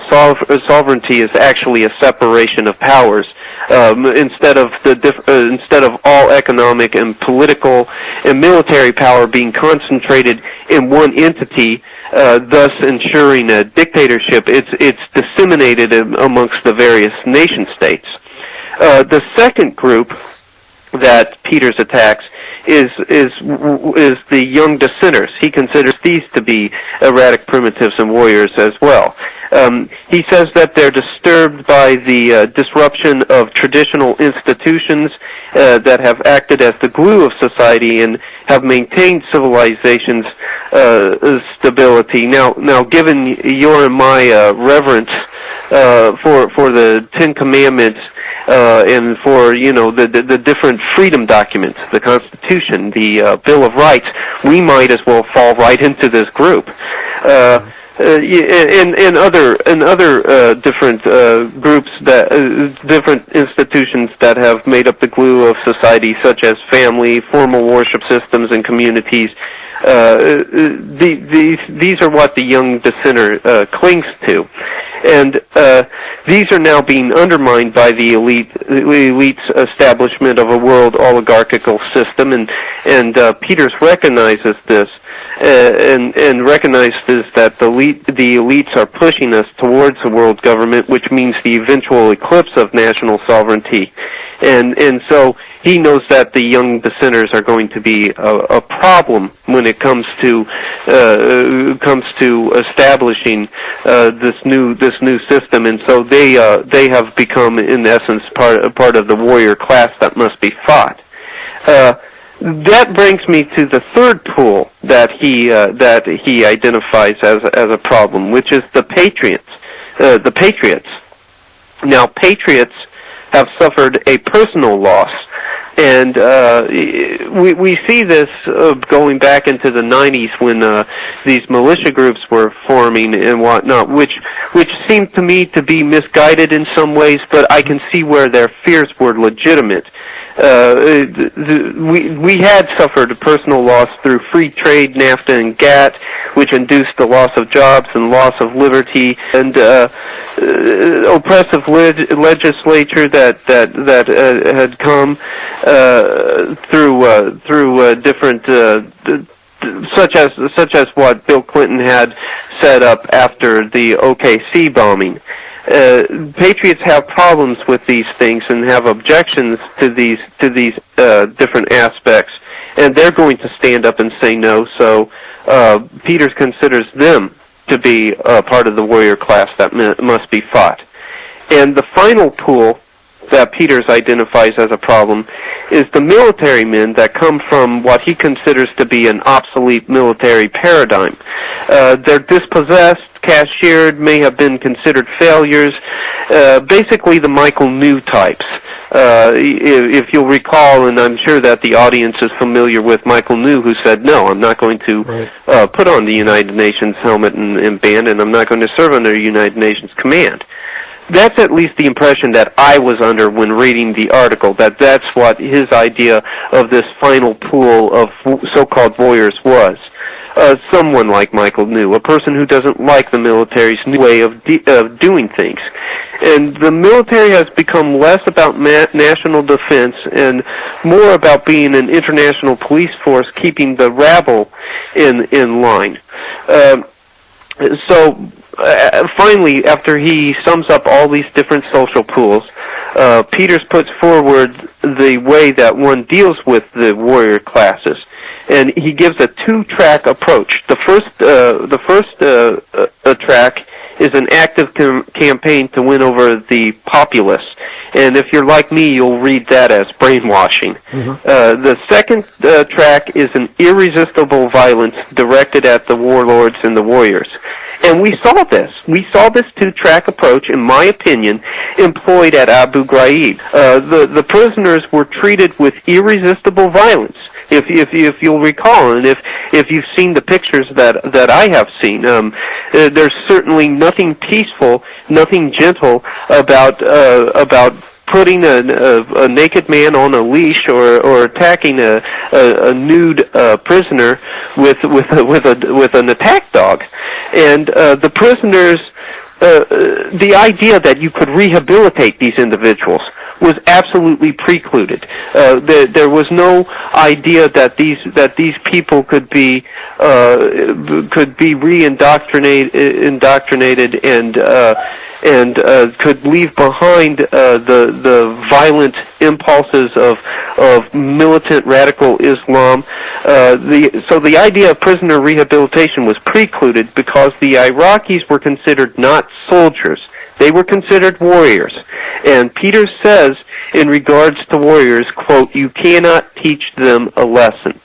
[SPEAKER 2] sovereignty is actually a separation of powers. Instead of all economic and political and military power being concentrated in one entity, thus ensuring a dictatorship, it's disseminated amongst the various nation states. The second group that Peters attacks is the young dissenters. He considers these to be erratic primitives and warriors as well. He says that they're disturbed by the disruption of traditional institutions that have acted as the glue of society and have maintained civilization's stability. Now, given your and my reverence for the Ten Commandments, and for the different freedom documents, the Constitution, the Bill of Rights, we might as well fall right into this group. And other different groups different institutions that have made up the glue of society, such as family, formal worship systems, and communities. These are what the young dissenter clings to. And these are now being undermined by the elite's establishment of a world oligarchical system, and Peters recognizes this, and recognizes that the elites are pushing us towards a world government, which means the eventual eclipse of national sovereignty. And so he knows that the young dissenters are going to be a problem when it comes to establishing this new system, and so they have become, in essence, part of the warrior class that must be fought. That brings me to the third pool that he identifies as a problem, which is the patriots. Now, patriots have suffered a personal loss, and we see this going back into the 90s when these militia groups were forming and whatnot, which seemed to me to be misguided in some ways, but I can see where their fears were legitimate. We had suffered a personal loss through free trade, NAFTA, and GATT, which induced the loss of jobs and loss of liberty, and oppressive legislature that had come through different such as what Bill Clinton had set up after the OKC bombing. Patriots have problems with these things and have objections to these different aspects, and they're going to stand up and say no. So Peters considers them to be part of the warrior class that must be fought. And the final pool that Peters identifies as a problem is the military men that come from what he considers to be an obsolete military paradigm. They're dispossessed, cashiered, may have been considered failures, basically the Michael New types. If you'll recall, and I'm sure that the audience is familiar with Michael New, who said, no, I'm not going to put on the United Nations helmet and band, and I'm not going to serve under United Nations command. That's at least the impression that I was under when reading the article, that's what his idea of this final pool of so-called warriors was. Someone like Michael New, a person who doesn't like the military's new way of doing things. And the military has become less about national defense and more about being an international police force keeping the rabble in line. Finally, after he sums up all these different social pools, Peters puts forward the way that one deals with the warrior classes, and he gives a two-track approach. The first track is an active campaign to win over the populace, and if you're like me, you'll read that as brainwashing. Mm-hmm. The second track is an irresistible violence directed at the warlords and the warriors. And we saw this. We saw this two-track approach, in my opinion, employed at Abu Ghraib. The prisoners were treated with irresistible violence. If you'll recall, and if you've seen the pictures that I have seen, there's certainly nothing peaceful, nothing gentle about putting a naked man on a leash or attacking a nude prisoner with an attack dog. And the prisoners, the idea that you could rehabilitate these individuals was absolutely precluded. There was no idea that these people could be re-indoctrinated and could leave behind the violent impulses of militant radical Islam. So the idea of prisoner rehabilitation was precluded because the Iraqis were considered not soldiers. They were considered warriors. And Peters says, in regards to warriors, quote, "You cannot teach them a lesson."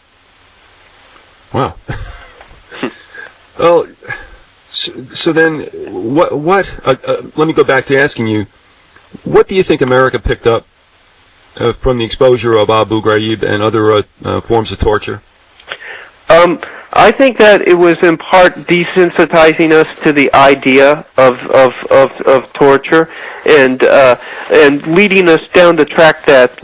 [SPEAKER 3] Wow. Well, so then, what? Let me go back to asking you, what do you think America picked up from the exposure of Abu Ghraib and other forms of torture?
[SPEAKER 2] I think that it was in part desensitizing us to the idea of torture, and leading us down the track that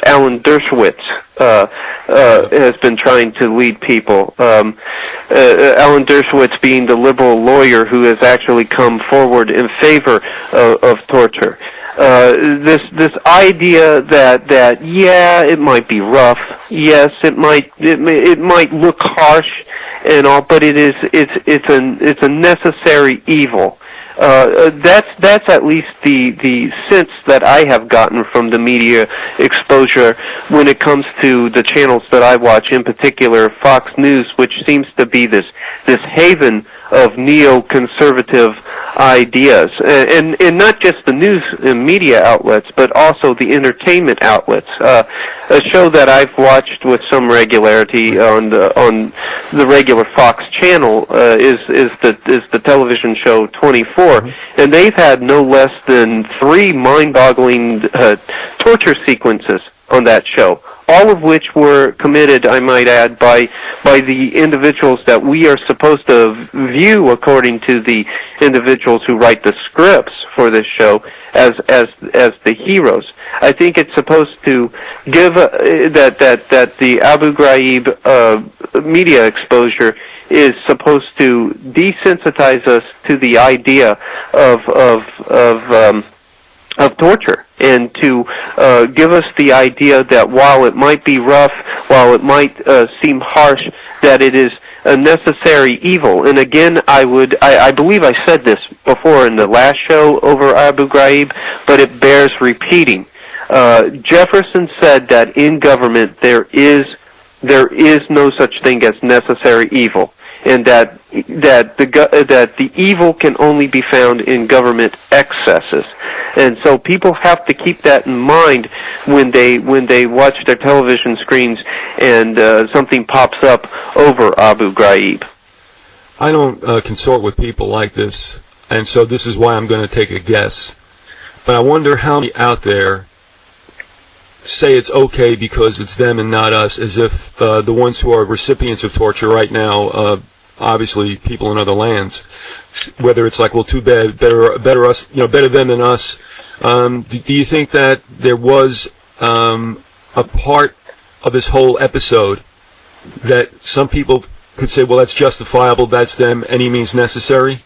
[SPEAKER 2] Alan Dershowitz has been trying to lead people. Alan Dershowitz being the liberal lawyer who has actually come forward in favor of torture. This idea that yeah, it might be rough, yes, it might look harsh and all, but it's a necessary evil. That's at least the sense that I have gotten from the media exposure when it comes to the channels that I watch, in particular Fox News, which seems to be this haven of neoconservative ideas, and not just the news and media outlets, but also the entertainment outlets. A show that I've watched with some regularity on the regular Fox channel is the television show 24, and they've had no less than 3 mind-boggling torture sequences on that show, all of which were committed, I might add, by the individuals that we are supposed to view, according to the individuals who write the scripts for this show, as the heroes. I think it's supposed to give that the Abu Ghraib media exposure is supposed to desensitize us to the idea of torture, and to give us the idea that while it might be rough, while it might seem harsh, that it is a necessary evil. And again, I believe I said this before in the last show over Abu Ghraib, but it bears repeating. Jefferson said that in government there is no such thing as necessary evil, and that the evil can only be found in government excesses. And so people have to keep that in mind when they watch their television screens and something pops up over Abu Ghraib.
[SPEAKER 3] I don't consort with people like this, and so this is why I'm going to take a guess. But I wonder how many out there say it's okay because it's them and not us, as if the ones who are recipients of torture right now, obviously people in other lands, whether it's like, well, too bad, better us, better them than us. Do you think that there was a part of this whole episode that some people could say, well, that's justifiable, that's them, any means necessary?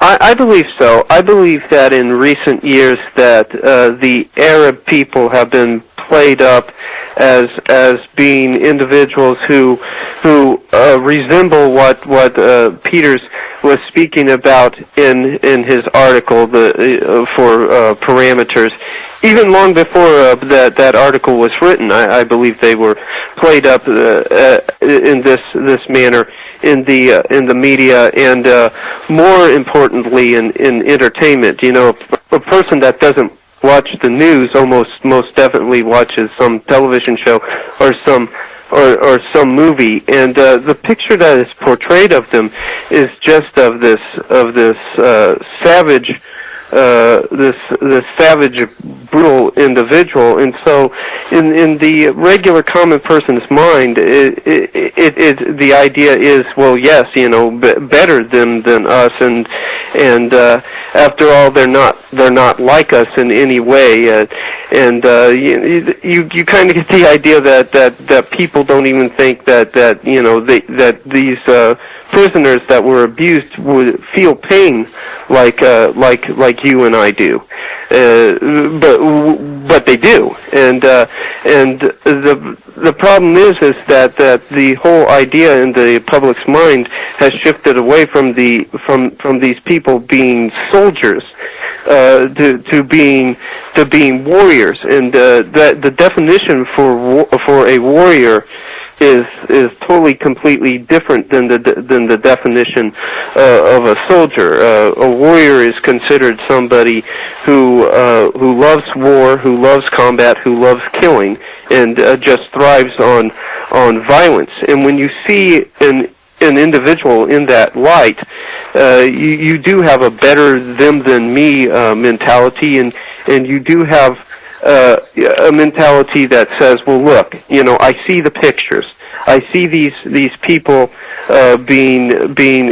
[SPEAKER 2] I believe so. I believe that in recent years that the Arab people have been played up as being individuals who resemble what Peters was speaking about in his article for parameters. Even long before that article was written, I believe they were played up in this manner in the media, and more importantly in entertainment. A person that doesn't watch the news most definitely watches some television show or some movie, and the picture that is portrayed of them is just of this savage brutal individual. And so in the regular common person's mind, the idea is, well, yes, better than us, and after all, they're not like us in any way, and you kind of get the idea that people don't even think that these prisoners that were abused would feel pain like you and I do, but they do, and the problem is that the whole idea in the public's mind has shifted away from these people being soldiers to being warriors, and the definition for a warrior is totally completely different than the definition of a soldier. A warrior is considered somebody who loves war, who loves combat, who loves killing, and just thrives on violence. And when you see an individual in that light, you do have a better them than me mentality, and you do have a mentality that says, well, look, I see the pictures. I see these people being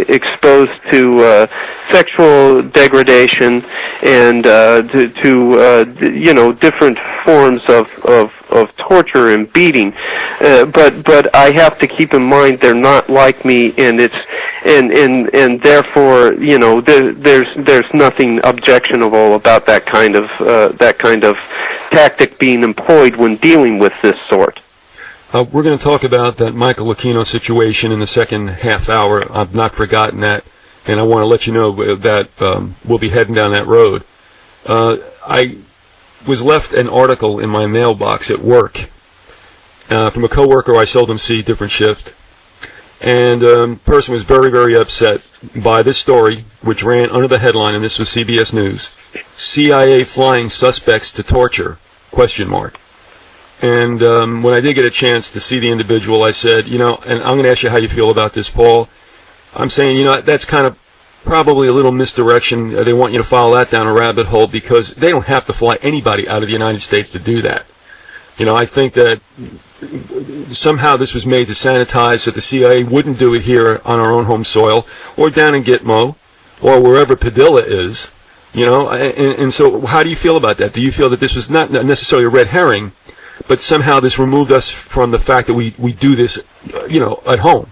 [SPEAKER 2] exposed to sexual degradation and to different forms of torture and beating. But I have to keep in mind they're not like me, and and therefore there's nothing objectionable about that kind of tactic being employed when dealing with this sort.
[SPEAKER 3] We're going to talk about that Michael Aquino situation in the second half hour. I've not forgotten that. and I want to let you know that we'll be heading down that road. I was left an article in my mailbox at work from a coworker I seldom see, different shift, and person was very, very upset by this story, which ran under the headline, and this was CBS News: CIA flying suspects to torture, ? And when I did get a chance to see the individual, I said, and I'm going to ask you how you feel about this, Paul. I'm saying, that's kind of probably a little misdirection. They want you to follow that down a rabbit hole because they don't have to fly anybody out of the United States to do that. I think that somehow this was made to sanitize so the CIA wouldn't do it here on our own home soil or down in Gitmo or wherever Padilla is, and so how do you feel about that? Do you feel that this was not necessarily a red herring, but somehow this removed us from the fact that we do this, at home?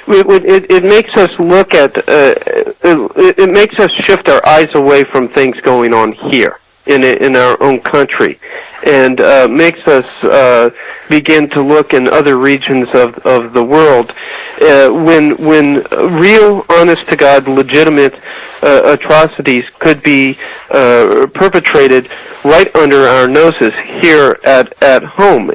[SPEAKER 2] It makes us look at, it makes us shift our eyes away from things going on here in our own country, and makes us begin to look in other regions of the world when real, honest-to-God, legitimate atrocities could be perpetrated right under our noses here at home.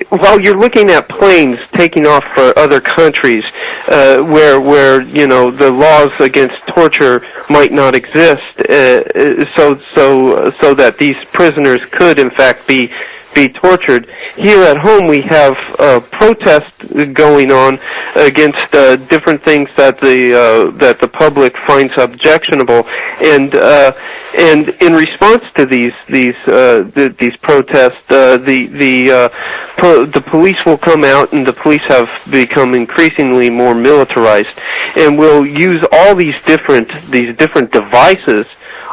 [SPEAKER 2] While you're looking at planes taking off for other countries, where the laws against torture might not exist, so that these prisoners could in fact be tortured. Here at home, we have protests going on against different things that the public finds objectionable, and in response to these protests, the police will come out, and the police have become increasingly more militarized, and will use all these different devices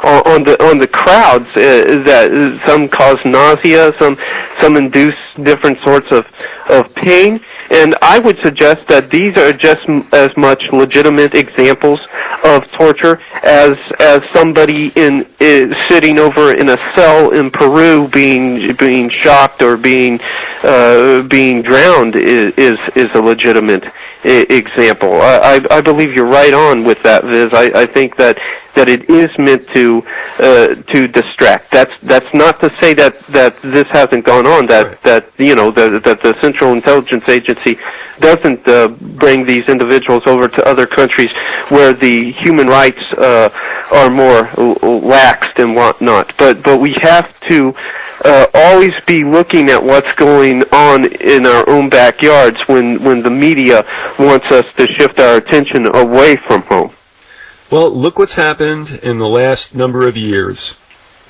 [SPEAKER 2] on the crowds, that some cause nausea, some induce different sorts of pain, and I would suggest that these are just as much legitimate examples of torture as somebody sitting over in a cell in Peru being shocked or being drowned is a legitimate example. I believe you're right on with that, Viz. I think that it is meant to distract. That's not to say that this hasn't gone on. That the Central Intelligence Agency doesn't bring these individuals over to other countries where the human rights are more laxed and whatnot. But we have to always be looking at what's going on in our own backyards when the media wants us to shift our attention away from home.
[SPEAKER 3] Well, look what's happened in the last number of years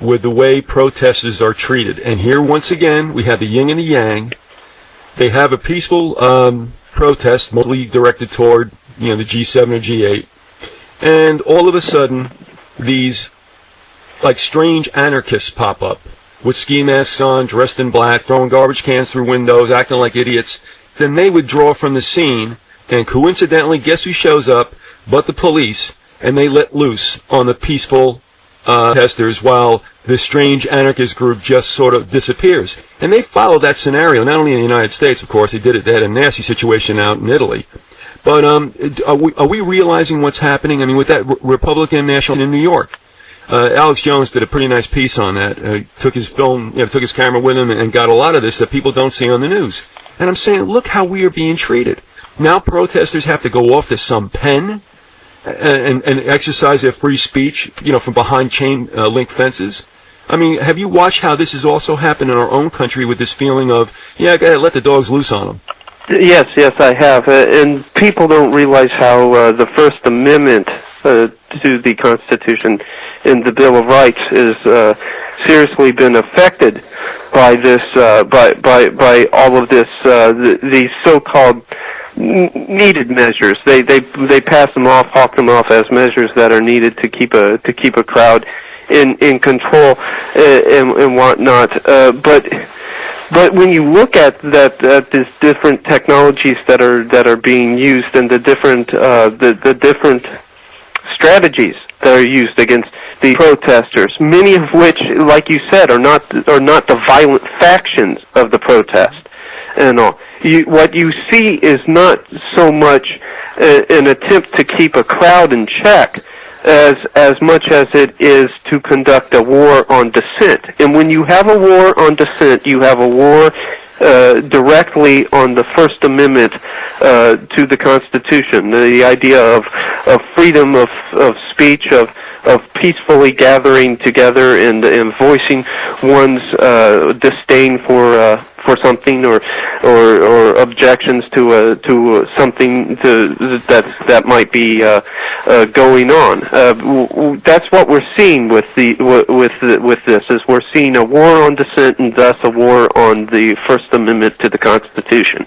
[SPEAKER 3] with the way protesters are treated. And here, once again, we have the yin and the yang. They have a peaceful protest, mostly directed toward, the G7 or G8. And all of a sudden, these, strange anarchists pop up with ski masks on, dressed in black, throwing garbage cans through windows, acting like idiots. Then they withdraw from the scene, and coincidentally, guess who shows up but the police? And they let loose on the peaceful protesters while this strange anarchist group just sort of disappears. And they follow that scenario, not only in the United States, of course. They had a nasty situation out in Italy. But are we realizing what's happening? I mean, with that Republican national in New York, Alex Jones did a pretty nice piece on that. Took his film, took his camera with him, and got a lot of this that people don't see on the news. And I'm saying, look how we are being treated. Now protesters have to go off to some pen and exercise their free speech, from behind chain link fences. I mean, have you watched how this has also happened in our own country with this feeling of, go ahead, let the dogs loose on them?
[SPEAKER 2] Yes, I have. And people don't realize how the First Amendment to the Constitution in the Bill of Rights is seriously been affected by this, by all of this, these so-called needed measures. They pass them off, hawk them off as measures that are needed to keep a crowd in control and whatnot. But when you look at these different technologies that are being used and the different strategies that are used against the protesters, many of which, like you said, are not the violent factions of the protest and all. what you see is not so much an attempt to keep a crowd in check as much as it is to conduct a war on dissent. And when you have a war on dissent, you have a war directly on the First Amendment to the Constitution. The idea of freedom of speech, of peacefully gathering together and voicing one's disdain for something or objections to something that might be going on. That's what we're seeing with this. Is we're seeing a war on dissent and thus a war on the First Amendment to the Constitution.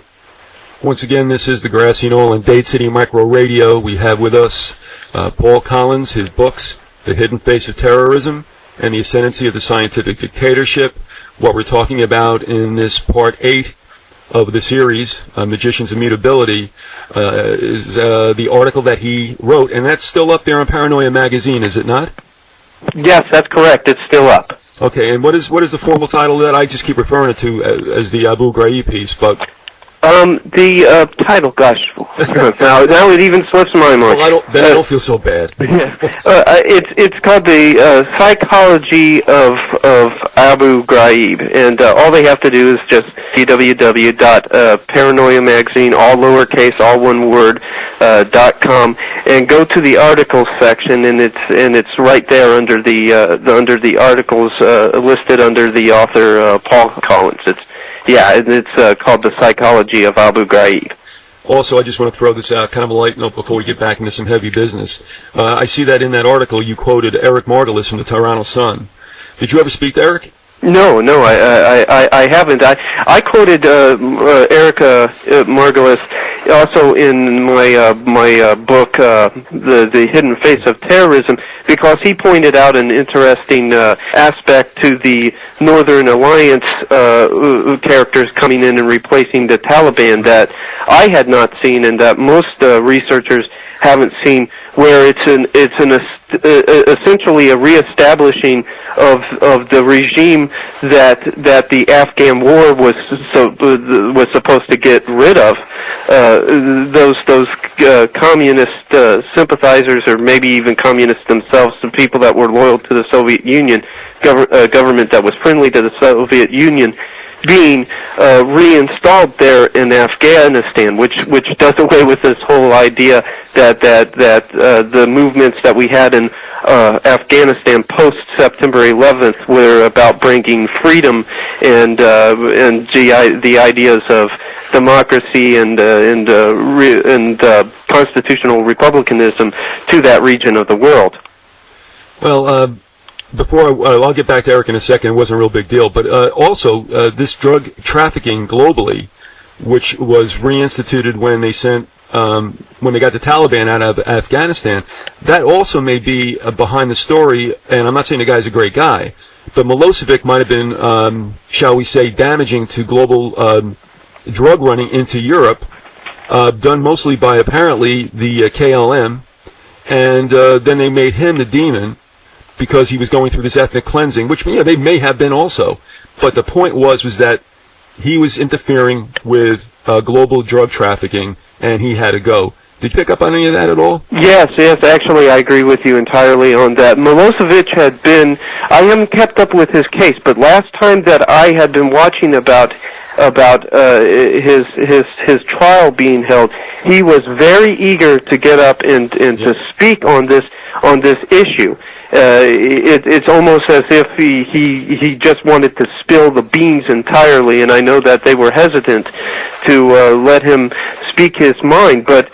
[SPEAKER 3] Once again, this is the Grassy Knoll and Dade City Micro Radio. We have with us Paul Collins, his books, The Hidden Face of Terrorism and the Ascendancy of the Scientific Dictatorship. What we're talking about in this Part 8 of the series, Magicians of Mutability, is the article that he wrote, and that's still up there on Paranoia Magazine, is it not?
[SPEAKER 2] Yes, that's correct. It's still up.
[SPEAKER 3] Okay, and what is the formal title of that? I just keep referring it to as the Abu Ghraib piece, but...
[SPEAKER 2] The title, gosh, now it even slips my mind.
[SPEAKER 3] Well, I don't feel so bad.
[SPEAKER 2] It's called the Psychology of Abu Ghraib, and all they have to do is just www.paranoiamagazine, all lowercase, all one word, .com, and go to the articles section, and it's right there under the articles listed under the author Paul Collins. It's called The Psychology of Abu Ghraib.
[SPEAKER 3] Also, I just want to throw this out, kind of a light note before we get back into some heavy business. I see that in that article you quoted Eric Margolis from the Toronto Sun. Did you ever speak to Eric?
[SPEAKER 2] No, I haven't. I quoted Erica Margolis also in my book, The Hidden Face of Terrorism, because he pointed out an interesting aspect to the Northern Alliance characters coming in and replacing the Taliban that I had not seen and that most researchers haven't seen, where it's essentially a reestablishing of the regime that the Afghan war was supposed to get rid of. Those communist sympathizers, or maybe even communists themselves, some people that were loyal to the Soviet Union, government that was friendly to the Soviet Union, being reinstalled there in Afghanistan, which does away with this whole idea that the movements that we had in Afghanistan post September 11th were about bringing freedom and the ideas of democracy and constitutional republicanism to that region of the world.
[SPEAKER 3] Well, before I'll get back to Eric in a second. It wasn't a real big deal, but also this drug trafficking globally, which was reinstituted when they got the Taliban out of Afghanistan, that also may be behind the story. And I'm not saying the guy's a great guy, but Milosevic might have been, shall we say, damaging to global drug running into Europe, done mostly by apparently the KLM, and then they made him the demon, because he was going through this ethnic cleansing, which they may have been also. But the point was that he was interfering with global drug trafficking, and he had to go. Did you pick up on any of that at all?
[SPEAKER 2] Yes, actually I agree with you entirely on that. Milosevic had been, I haven't kept up with his case, but last time that I had been watching about his trial being held, he was very eager to get up and to speak on this issue. It's almost as if he just wanted to spill the beans entirely, and I know that they were hesitant to let him speak his mind. But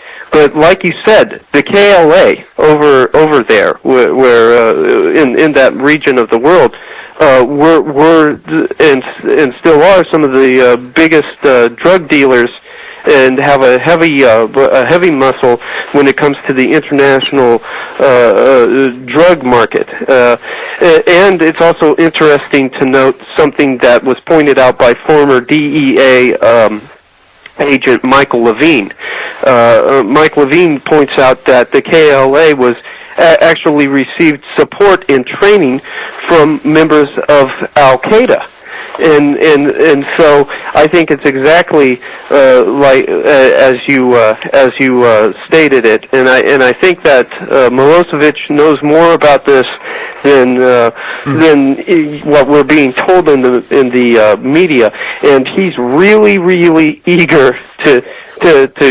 [SPEAKER 2] like you said, the KLA over there, where in that region of the world, were and still are some of the biggest drug dealers, and have a heavy muscle when it comes to the international drug market. And it's also interesting to note something that was pointed out by former DEA agent Michael Levine. Mike Levine points out that the KLA was actually received support and training from members of Al-Qaeda. And so I think it's exactly like as you stated it, and I think that Milosevic knows more about this than what we're being told in the media, and he's really eager to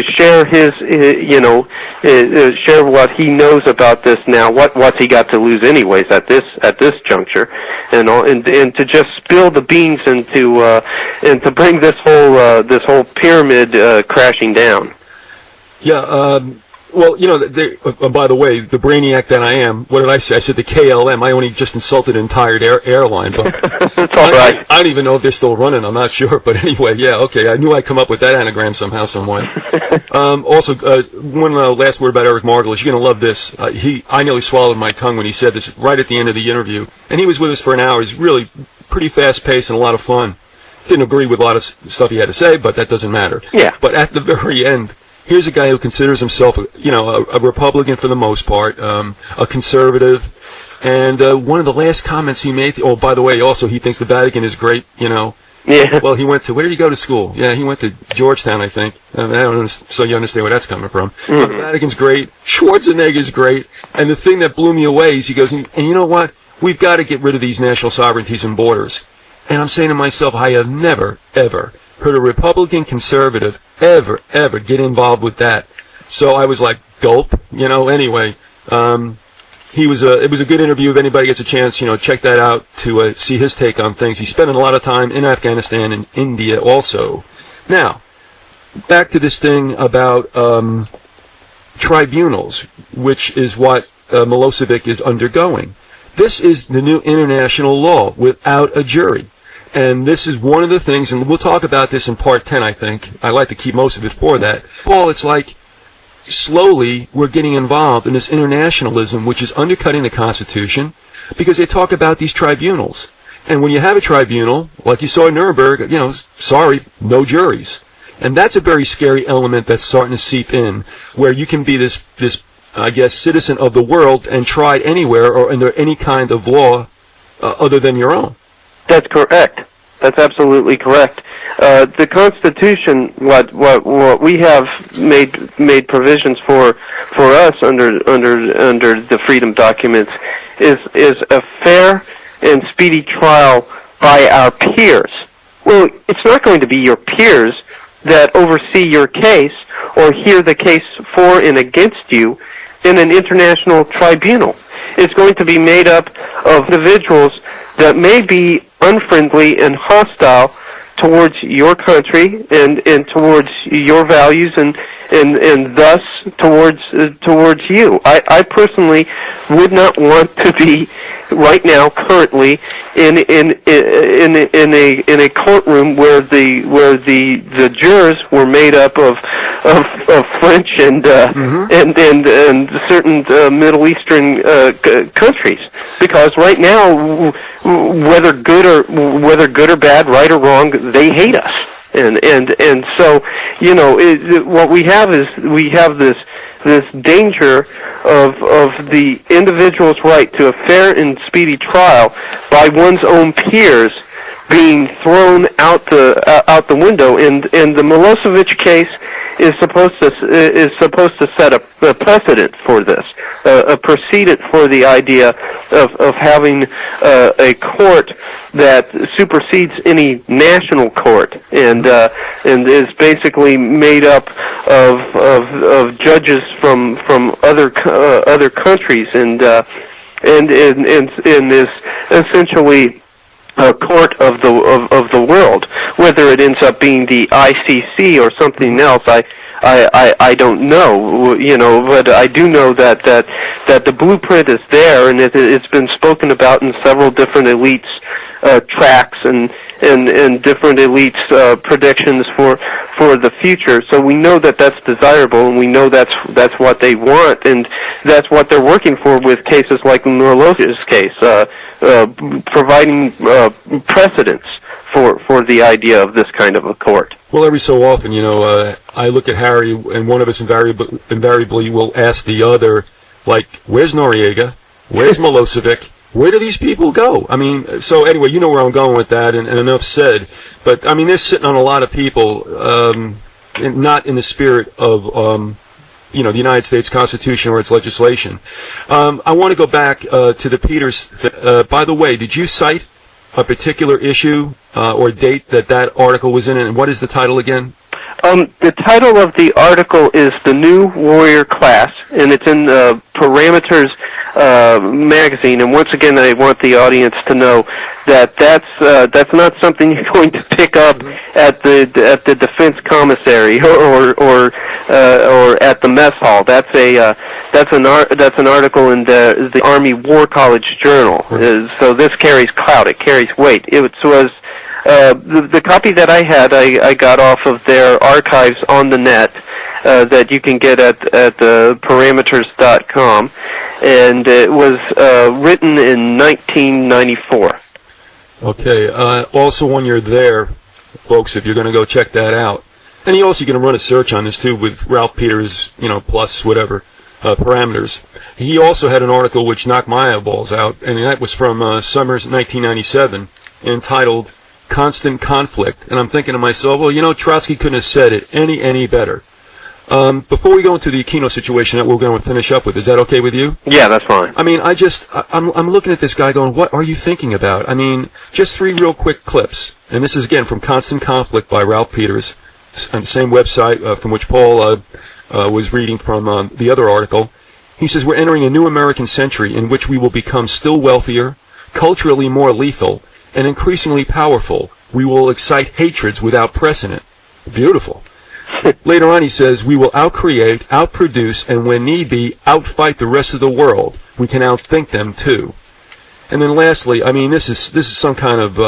[SPEAKER 2] share his share what he knows about this now. What's he got to lose anyways at this juncture, and to just spill the beans and to bring this whole pyramid crashing down.
[SPEAKER 3] Yeah. Well, by the way, the brainiac that I am, what did I say? I said the KLM. I only just insulted an entire airline, but
[SPEAKER 2] that's all right.
[SPEAKER 3] I don't even know if they're still running. I'm not sure, but anyway, yeah, okay. I knew I'd come up with that anagram somehow, some way. Also, one last word about Eric Margolis. You're gonna love this. I nearly swallowed my tongue when he said this right at the end of the interview, and he was with us for an hour. He's really pretty fast-paced and a lot of fun. Didn't agree with a lot of stuff he had to say, but that doesn't matter.
[SPEAKER 2] Yeah.
[SPEAKER 3] But at the very end, here's a guy who considers himself, a Republican for the most part, a conservative, and one of the last comments he made. Oh, by the way, also he thinks the Vatican is great.
[SPEAKER 2] Yeah.
[SPEAKER 3] Well, he went to, where did he go to school? Yeah, he went to Georgetown, I think. I don't so you understand where that's coming from.
[SPEAKER 2] Mm-hmm.
[SPEAKER 3] But the Vatican's great. Schwarzenegger's great. And the thing that blew me away is he goes, and you know what? We've got to get rid of these national sovereignties and borders. And I'm saying to myself, I have never, ever heard a Republican conservative ever get involved with that. So I was like, gulp, anyway. It was a good interview. If anybody gets a chance, check that out to see his take on things. He's spending a lot of time in Afghanistan and India also. Now, back to this thing about tribunals, which is what Milosevic is undergoing. This is the new international law without a jury. And this is one of the things, and we'll talk about this in part 10, I think. I like to keep most of it for that. Paul, it's like slowly we're getting involved in this internationalism, which is undercutting the Constitution, because they talk about these tribunals. And when you have a tribunal, like you saw in Nuremberg, sorry, no juries. And that's a very scary element that's starting to seep in, where you can be this I guess, citizen of the world and tried anywhere or under any kind of law other than your own.
[SPEAKER 2] That's correct. That's absolutely correct. The Constitution, what we have made provisions for us under the freedom documents is a fair and speedy trial by our peers. Well, it's not going to be your peers that oversee your case or hear the case for and against you in an international tribunal. It's going to be made up of individuals that may be unfriendly and hostile towards your country and towards your values and thus towards you. I personally would not want to be right now currently in a courtroom where the jurors were made up of French and certain Middle Eastern countries, because right now, whether good or bad, right or wrong, they hate us. And so, what we have is this danger of the individual's right to a fair and speedy trial by one's own peers being thrown out the window. And the Milosevic case is supposed to set a precedent for this, a precedent for the idea of having a court that supersedes any national court and is basically made up of judges from other countries and is essentially a court of the world. Whether it ends up being the ICC or something else, I don't know, but I do know that the blueprint is there, and it's been spoken about in several different elites tracks and different elites predictions for the future. So we know that that's desirable, and we know that's what they want, and that's what they're working for with cases like Norlos's case, providing precedents for the idea of this kind of a court.
[SPEAKER 3] Well, every so often, I look at Harry, and one of us invariably will ask the other, like, where's Noriega? Where's Milosevic? where do these people go? I mean, so anyway, you know where I'm going with that, and enough said. But I mean, they're sitting on a lot of people, not in the spirit of the United States Constitution or its legislation. I want to go back to the Peters. By the way, did you cite a particular issue or date that article was in, and what is the title again?
[SPEAKER 2] The title of the article is "The New Warrior Class," and it's in Parameters magazine. And once again, I want the audience to know that that's not something you're going to pick up at the defense commissary or at the mess hall. That's an article in the Army War College Journal. So this carries clout. It carries weight. It was. The copy that I had, I got off of their archives on the net that you can get at parameters.com, and it was written in 1994.
[SPEAKER 3] Okay. Also, when you're there, folks, if you're going to go check that out, and you also can run a search on this too with Ralph Peters, plus whatever parameters. He also had an article which knocked my eyeballs out, and that was from summer's 1997, entitled "Constant Conflict." And I'm thinking to myself, well, Trotsky couldn't have said it any better. Before we go into the Aquino situation that we're going to finish up with, is that okay with you?
[SPEAKER 2] Yeah, that's fine.
[SPEAKER 3] I mean, I'm looking at this guy going, what are you thinking about? I mean, just 3 real quick clips. And this is, again, from Constant Conflict by Ralph Peters, on the same website from which Paul was reading from the other article. He says, we're entering a new American century in which we will become still wealthier, culturally more lethal, and increasingly powerful. We will excite hatreds without precedent. Beautiful. Later on, he says, we will outcreate, outproduce, and when need be, outfight the rest of the world. We can outthink them, too. And then lastly, I mean, this is some kind of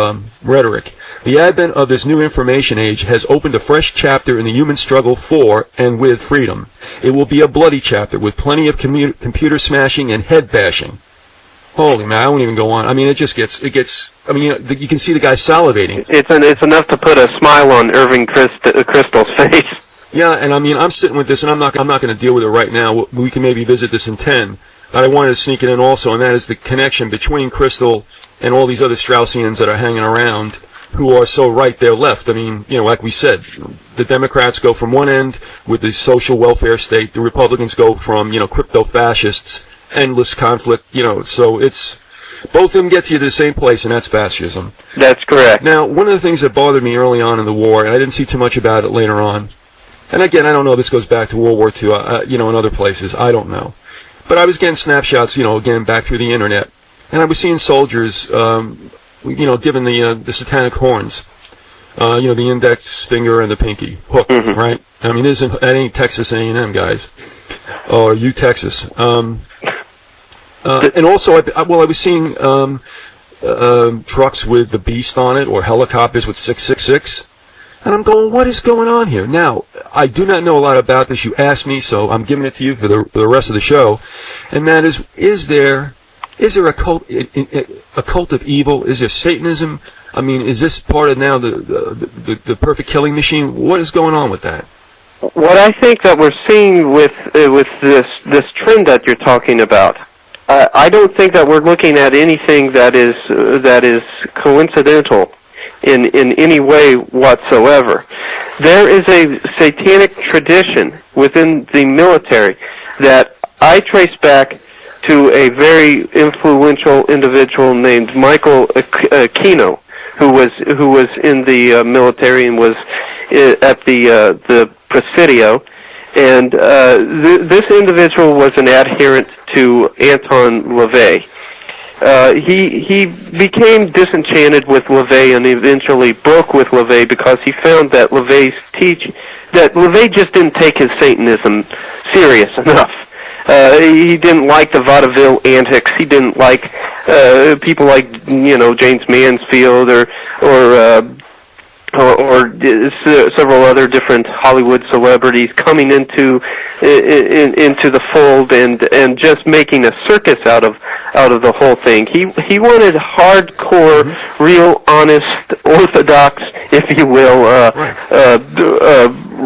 [SPEAKER 3] rhetoric. The advent of this new information age has opened a fresh chapter in the human struggle for and with freedom. It will be a bloody chapter with plenty of computer smashing and head bashing. Holy man, I won't even go on. I mean, it gets, I mean, you can see the guy salivating.
[SPEAKER 2] It's enough to put a smile on Irving Kristol's face.
[SPEAKER 3] Yeah, and I mean, I'm sitting with this, and I'm not going to deal with it right now. We can maybe visit this in 10. But I wanted to sneak it in also, and that is the connection between Kristol and all these other Straussians that are hanging around who are so right, they're left. I mean, like we said, the Democrats go from one end with the social welfare state. The Republicans go from, crypto-fascists, endless conflict, so it's, both of them get you to the same place, and that's fascism.
[SPEAKER 2] That's correct.
[SPEAKER 3] Now, one of the things that bothered me early on in the war, and I didn't see too much about it later on, and again, I don't know, this goes back to World War II, and other places, I don't know. But I was getting snapshots, again, back through the internet, and I was seeing soldiers, given the satanic horns, the index finger and the pinky hook, right? I mean, that ain't Texas A&M, guys, or Texas. And also, I was seeing trucks with the beast on it, or helicopters with 666. And I'm going, what is going on here? Now, I do not know a lot about this. You asked me, so I'm giving it to you for the rest of the show. And that is there a cult of evil? Is there Satanism? I mean, is this part of now the perfect killing machine? What is going on with that?
[SPEAKER 2] What I think that we're seeing with this trend that you're talking about, I don't think that we're looking at anything that is coincidental in any way whatsoever. There is a satanic tradition within the military that I trace back to a very influential individual named Michael Aquino, who was in the military and was at the Presidio, and this individual was an adherent to Anton LaVey. He became disenchanted with LaVey and eventually broke with LaVey because he found that LaVey just didn't take his Satanism serious enough. He didn't like the vaudeville antics. He didn't like people like James Mansfield or several other different Hollywood celebrities coming into the fold and just making a circus out of the whole thing. He wanted hardcore, real, honest, orthodox, if you will,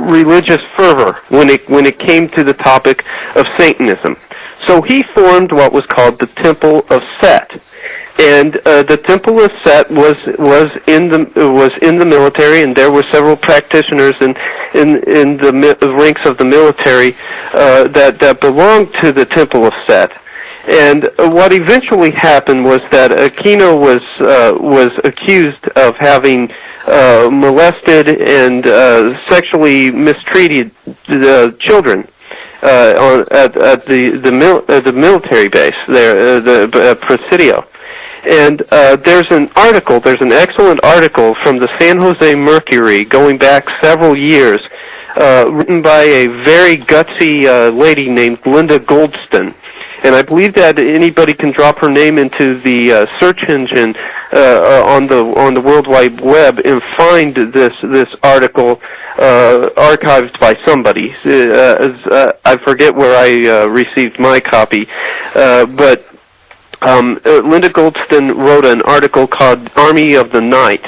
[SPEAKER 2] religious fervor when it came to the topic of Satanism. So he formed what was called the Temple of Set. And the Temple of Set was in the military, and there were several practitioners in the ranks of the military that belonged to the Temple of Set. And what eventually happened was that Aquino was accused of having molested and sexually mistreated children at the military base there, the Presidio. And there's an excellent article from the San Jose Mercury going back several years, written by a very gutsy lady named Linda Goldston. And I believe that anybody can drop her name into the search engine on the World Wide Web and find this article archived by somebody. I forget where I received my copy, but Linda Goldston wrote an article called "Army of the Night"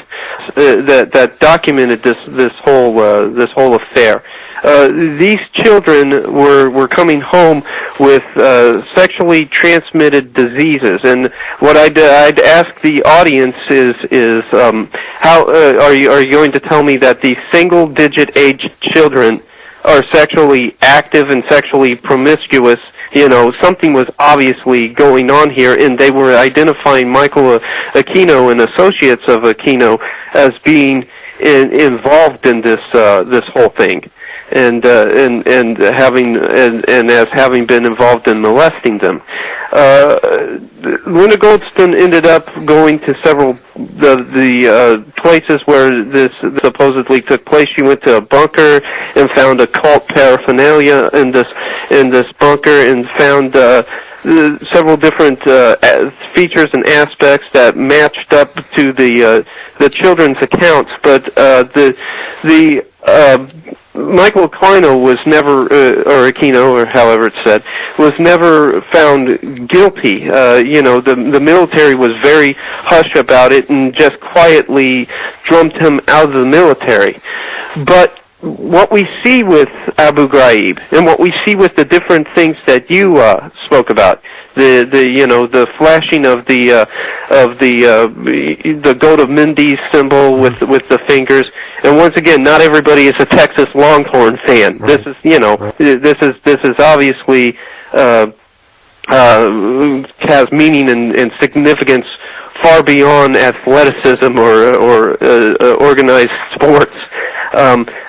[SPEAKER 2] that documented this whole affair. These children were coming home with sexually transmitted diseases, and what I'd ask the audience is how are you going to tell me that these single-digit aged children are sexually active and sexually promiscuous? You know, something was obviously going on here, and they were identifying Michael Aquino and associates of Aquino as being involved in this whole thing, and as having been involved in molesting them. Linda Goldston ended up going to several the places where this supposedly took place. She went to a bunker and found occult paraphernalia in this bunker, and found several different features and aspects that matched up to the children's accounts, but the Michael Aquino was never, or Aquino, or however it's said, was never found guilty. The military was very hush about it and just quietly drummed him out of the military. But what we see with Abu Ghraib, and what we see with the different things that you spoke about, the flashing of the goat of Mendes symbol with the fingers, and once again, not everybody is a Texas Longhorn fan. Right. This is obviously has meaning and significance far beyond athleticism or organized sports.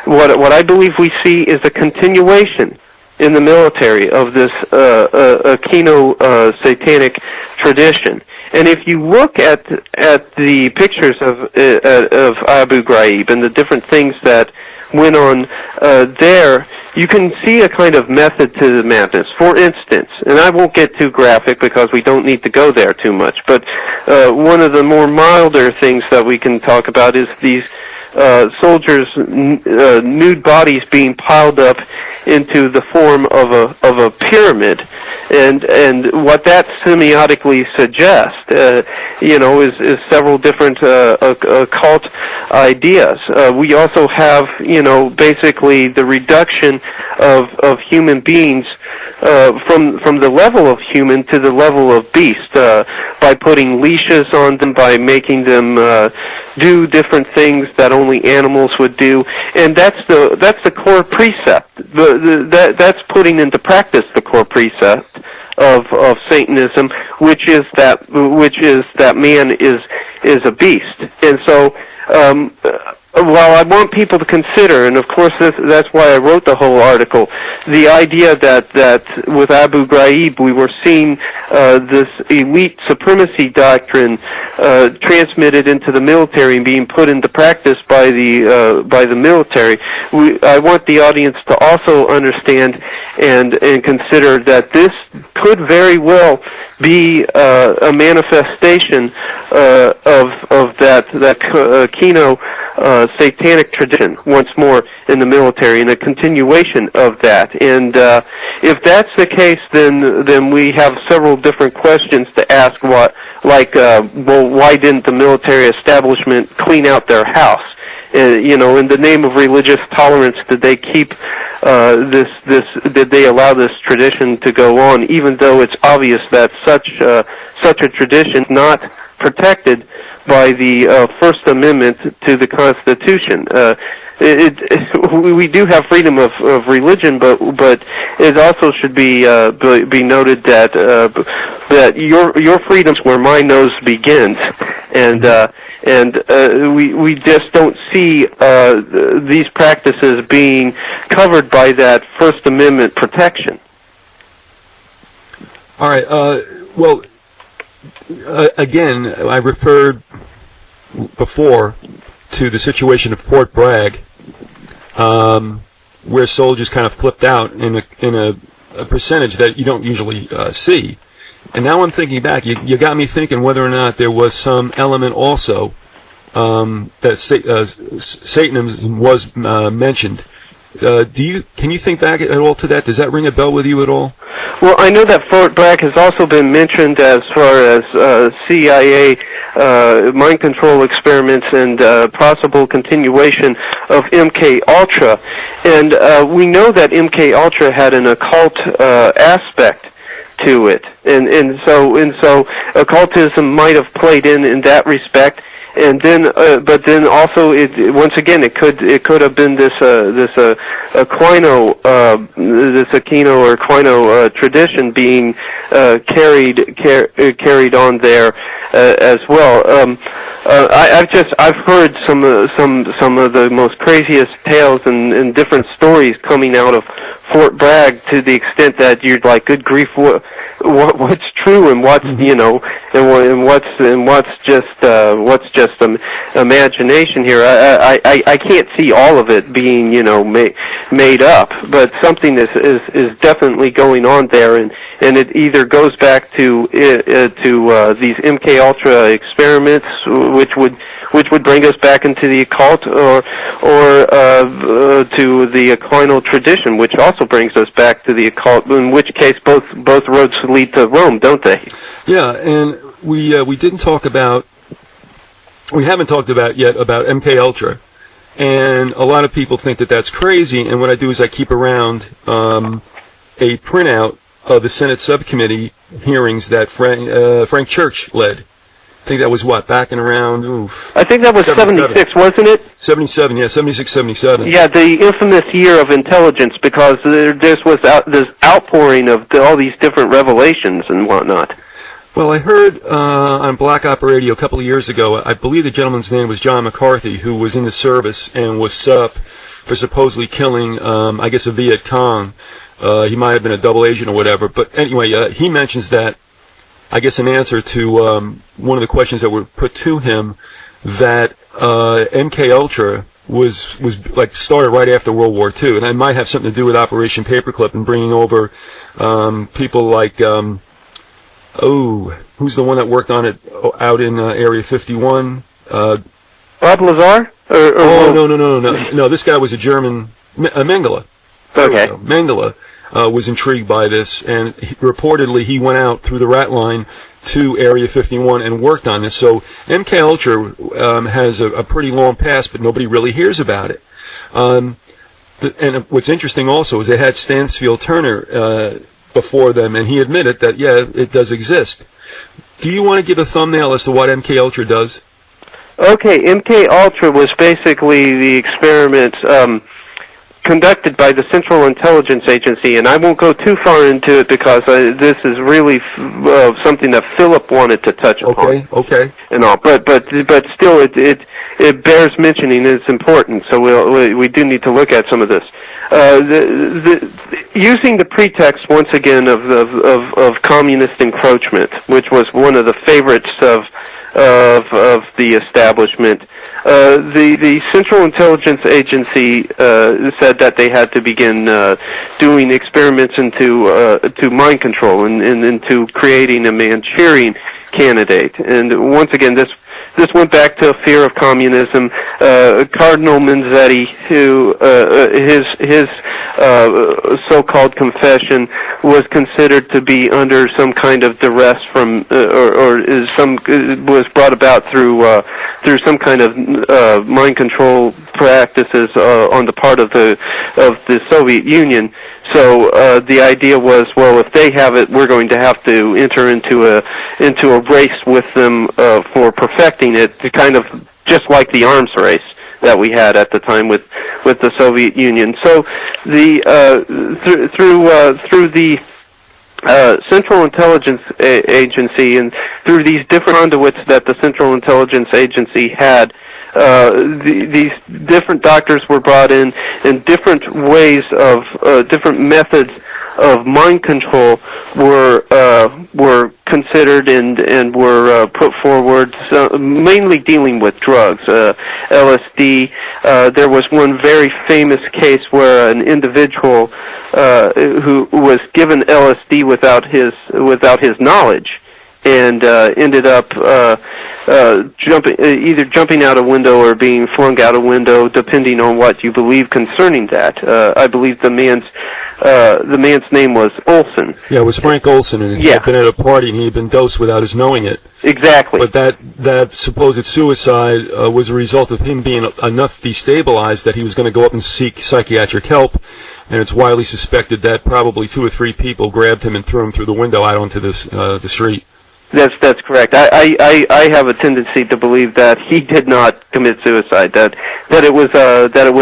[SPEAKER 2] What I believe we see is a continuation in the military of this Aquino satanic tradition. And if you look at the pictures of Abu Ghraib and the different things that went on there, you can see a kind of method to the madness. For instance, and I won't get too graphic because we don't need to go there too much, but one of the more milder things that we can talk about is these soldiers' nude bodies being piled up into the form of a pyramid, and what that semiotically suggests, is several different occult ideas. We also have, basically the reduction of human beings from the level of human to the level of beast by putting leashes on them, by making them do different things that only animals would do, and that's the core precept. That's putting into practice the core precept of Satanism, which is that man is a beast. And so, while I want people to consider, and of course that's why I wrote the whole article, the idea that with Abu Ghraib we were seeing this elite supremacy doctrine transmitted into the military and being put into practice by the military. I want the audience to also understand and consider that this could very well be a manifestation of that Aquino satanic tradition once more in the military, and a continuation of that. And if that's the case, then we have several different questions to ask. Why didn't the military establishment clean out their house in the name of religious tolerance, did they keep did they allow this tradition to go on, even though it's obvious that such a tradition is not protected by the First Amendment to the Constitution. We do have freedom of religion, but it also should be noted that your freedom's where my nose begins, and we just don't see these practices being covered by that First Amendment protection.
[SPEAKER 3] All right. Well, again, I referred before to the situation of Fort Bragg, where soldiers kind of flipped out in a percentage that you don't usually see. And now I'm thinking back. You got me thinking whether or not there was some element also that Satanism was mentioned. Can you think back at all to that? Does that ring a bell with you at all?
[SPEAKER 2] Well, I know that Fort Bragg has also been mentioned as far as CIA mind control experiments and possible continuation of MK Ultra, and we know that MK Ultra had an occult aspect to it, and so occultism might have played in that respect. And then, but then also, once again, it could have been this Aquino or Aquino tradition being carried on there as well. I've heard some of the most craziest tales and different stories coming out of Fort Bragg, to the extent that you're like, good grief, what's true and what's and what's just imagination here. I can't see all of it being made up, but something is definitely going on there, and it either goes back to these MK Ultra experiments, which would bring us back into the occult, or to the Aquino tradition, which also brings us back to the occult. In which case, both roads lead to Rome, don't they?
[SPEAKER 3] Yeah, and we haven't talked about yet about MK Ultra, and a lot of people think that that's crazy. And what I do is I keep around a printout of the Senate subcommittee hearings that Frank Church led. I think that was back in around,
[SPEAKER 2] I think that was 76, wasn't it?
[SPEAKER 3] 77, yeah, 76, 77.
[SPEAKER 2] Yeah, the infamous year of intelligence, because this was this outpouring of all these different revelations and whatnot.
[SPEAKER 3] Well, I heard on Black Op Radio a couple of years ago, I believe the gentleman's name was John McCarthy, who was in the service and was up for supposedly killing, I guess, a Viet Cong. He might have been a double agent or whatever, but anyway, he mentions that, I guess, in answer to one of the questions that were put to him, that MK Ultra was like started right after World War II, and it might have something to do with Operation Paperclip and bringing over people like who's the one that worked on it out in Area 51?
[SPEAKER 2] Bob Lazar?
[SPEAKER 3] No. This guy was a German, Mengele.
[SPEAKER 2] Okay.
[SPEAKER 3] Mengele was intrigued by this, and reportedly he went out through the rat line to Area 51 and worked on this. So MK Ultra has a pretty long past, but nobody really hears about it. And what's interesting also is they had Stansfield Turner before them, and he admitted that, yeah, it does exist. Do you want to give a thumbnail as to what MK Ultra does?
[SPEAKER 2] Okay, MK Ultra was basically the experiments conducted by the Central Intelligence Agency, and I won't go too far into it because this is really something that Philip wanted to touch upon.
[SPEAKER 3] Okay.
[SPEAKER 2] And all, but still, it bears mentioning. It's important, so we do need to look at some of this. Using the pretext once again of communist encroachment, which was one of the favorites of the establishment. The Central Intelligence Agency said that they had to begin doing experiments into mind control and into creating a Manchurian candidate. And once again, this this went back to a fear of communism. Cardinal Manzetti, who his so-called confession was considered to be under some kind of duress from, was brought about through some kind of mind control practices on the part of the Soviet Union. So the idea was, well, if they have it, we're going to have to enter into a race with them for perfecting it, to kind of just like the arms race that we had at the time with the Soviet Union. So the through the Central Intelligence Agency, and through these different conduits that the Central Intelligence Agency had, these different doctors were brought in, and different ways of different methods of mind control were considered and were put forward, mainly dealing with drugs, LSD. There was one very famous case where an individual who was given LSD without his knowledge, and ended up either jumping out a window or being flung out a window, depending on what you believe concerning that. I believe the man's name was Olson.
[SPEAKER 3] Yeah, it was Frank Olson, and he had been at a party and he had been dosed without his knowing it.
[SPEAKER 2] Exactly.
[SPEAKER 3] But that supposed suicide was a result of him being enough destabilized that he was going to go up and seek psychiatric help. And it's widely suspected that probably 2 or 3 people grabbed him and threw him through the window out onto the street.
[SPEAKER 2] That's correct. I have a tendency to believe that he did not commit suicide. That it was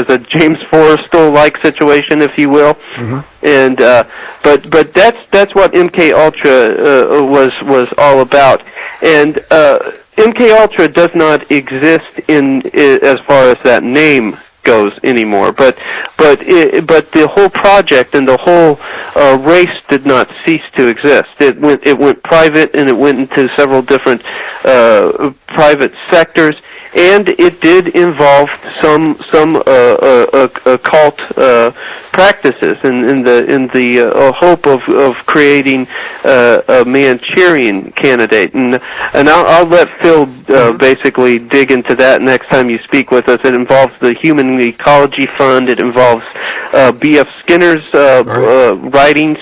[SPEAKER 2] a James Forrestal-like situation, if you will. Mm-hmm. And but that's what MK Ultra was all about. And MK Ultra does not exist in as far as that name goes anymore, but the whole project and the whole race did not cease to exist. It went private, and it went into several different private sectors, and it did involve some occult practices in the hope of creating a Manchurian candidate. And I'll let Phil basically dig into that next time you speak with us. It involves the Human Ecology Fund. It involves B.F. Skinner's writings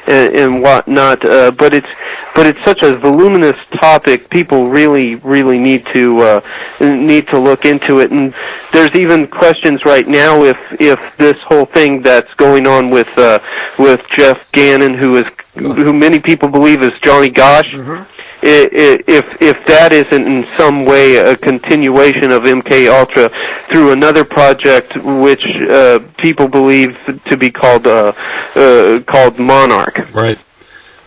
[SPEAKER 2] and whatnot. But it's such a voluminous topic. People really need to look into it. And there's even questions right now if this whole thing that's going on with Jeff Gannon, who many people believe is Johnny Gosh. Mm-hmm. If that isn't in some way a continuation of MK Ultra through another project which people believe to be called Monarch.
[SPEAKER 3] Right.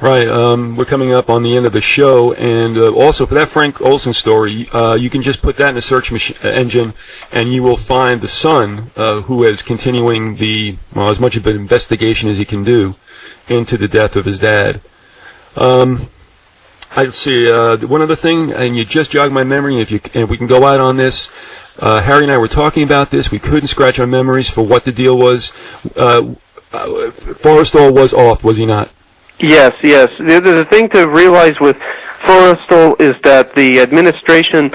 [SPEAKER 3] We're coming up on the end of the show, and also for that Frank Olson story, you can just put that in a search engine, and you will find the son who is continuing as much of an investigation as he can do into the death of his dad. I see one other thing, and you just jogged my memory. And we can go out on this. Harry and I were talking about this. We couldn't scratch our memories for what the deal was. Forrestal was off, was he not?
[SPEAKER 2] Yes. The thing to realize with Forrestal is that the administration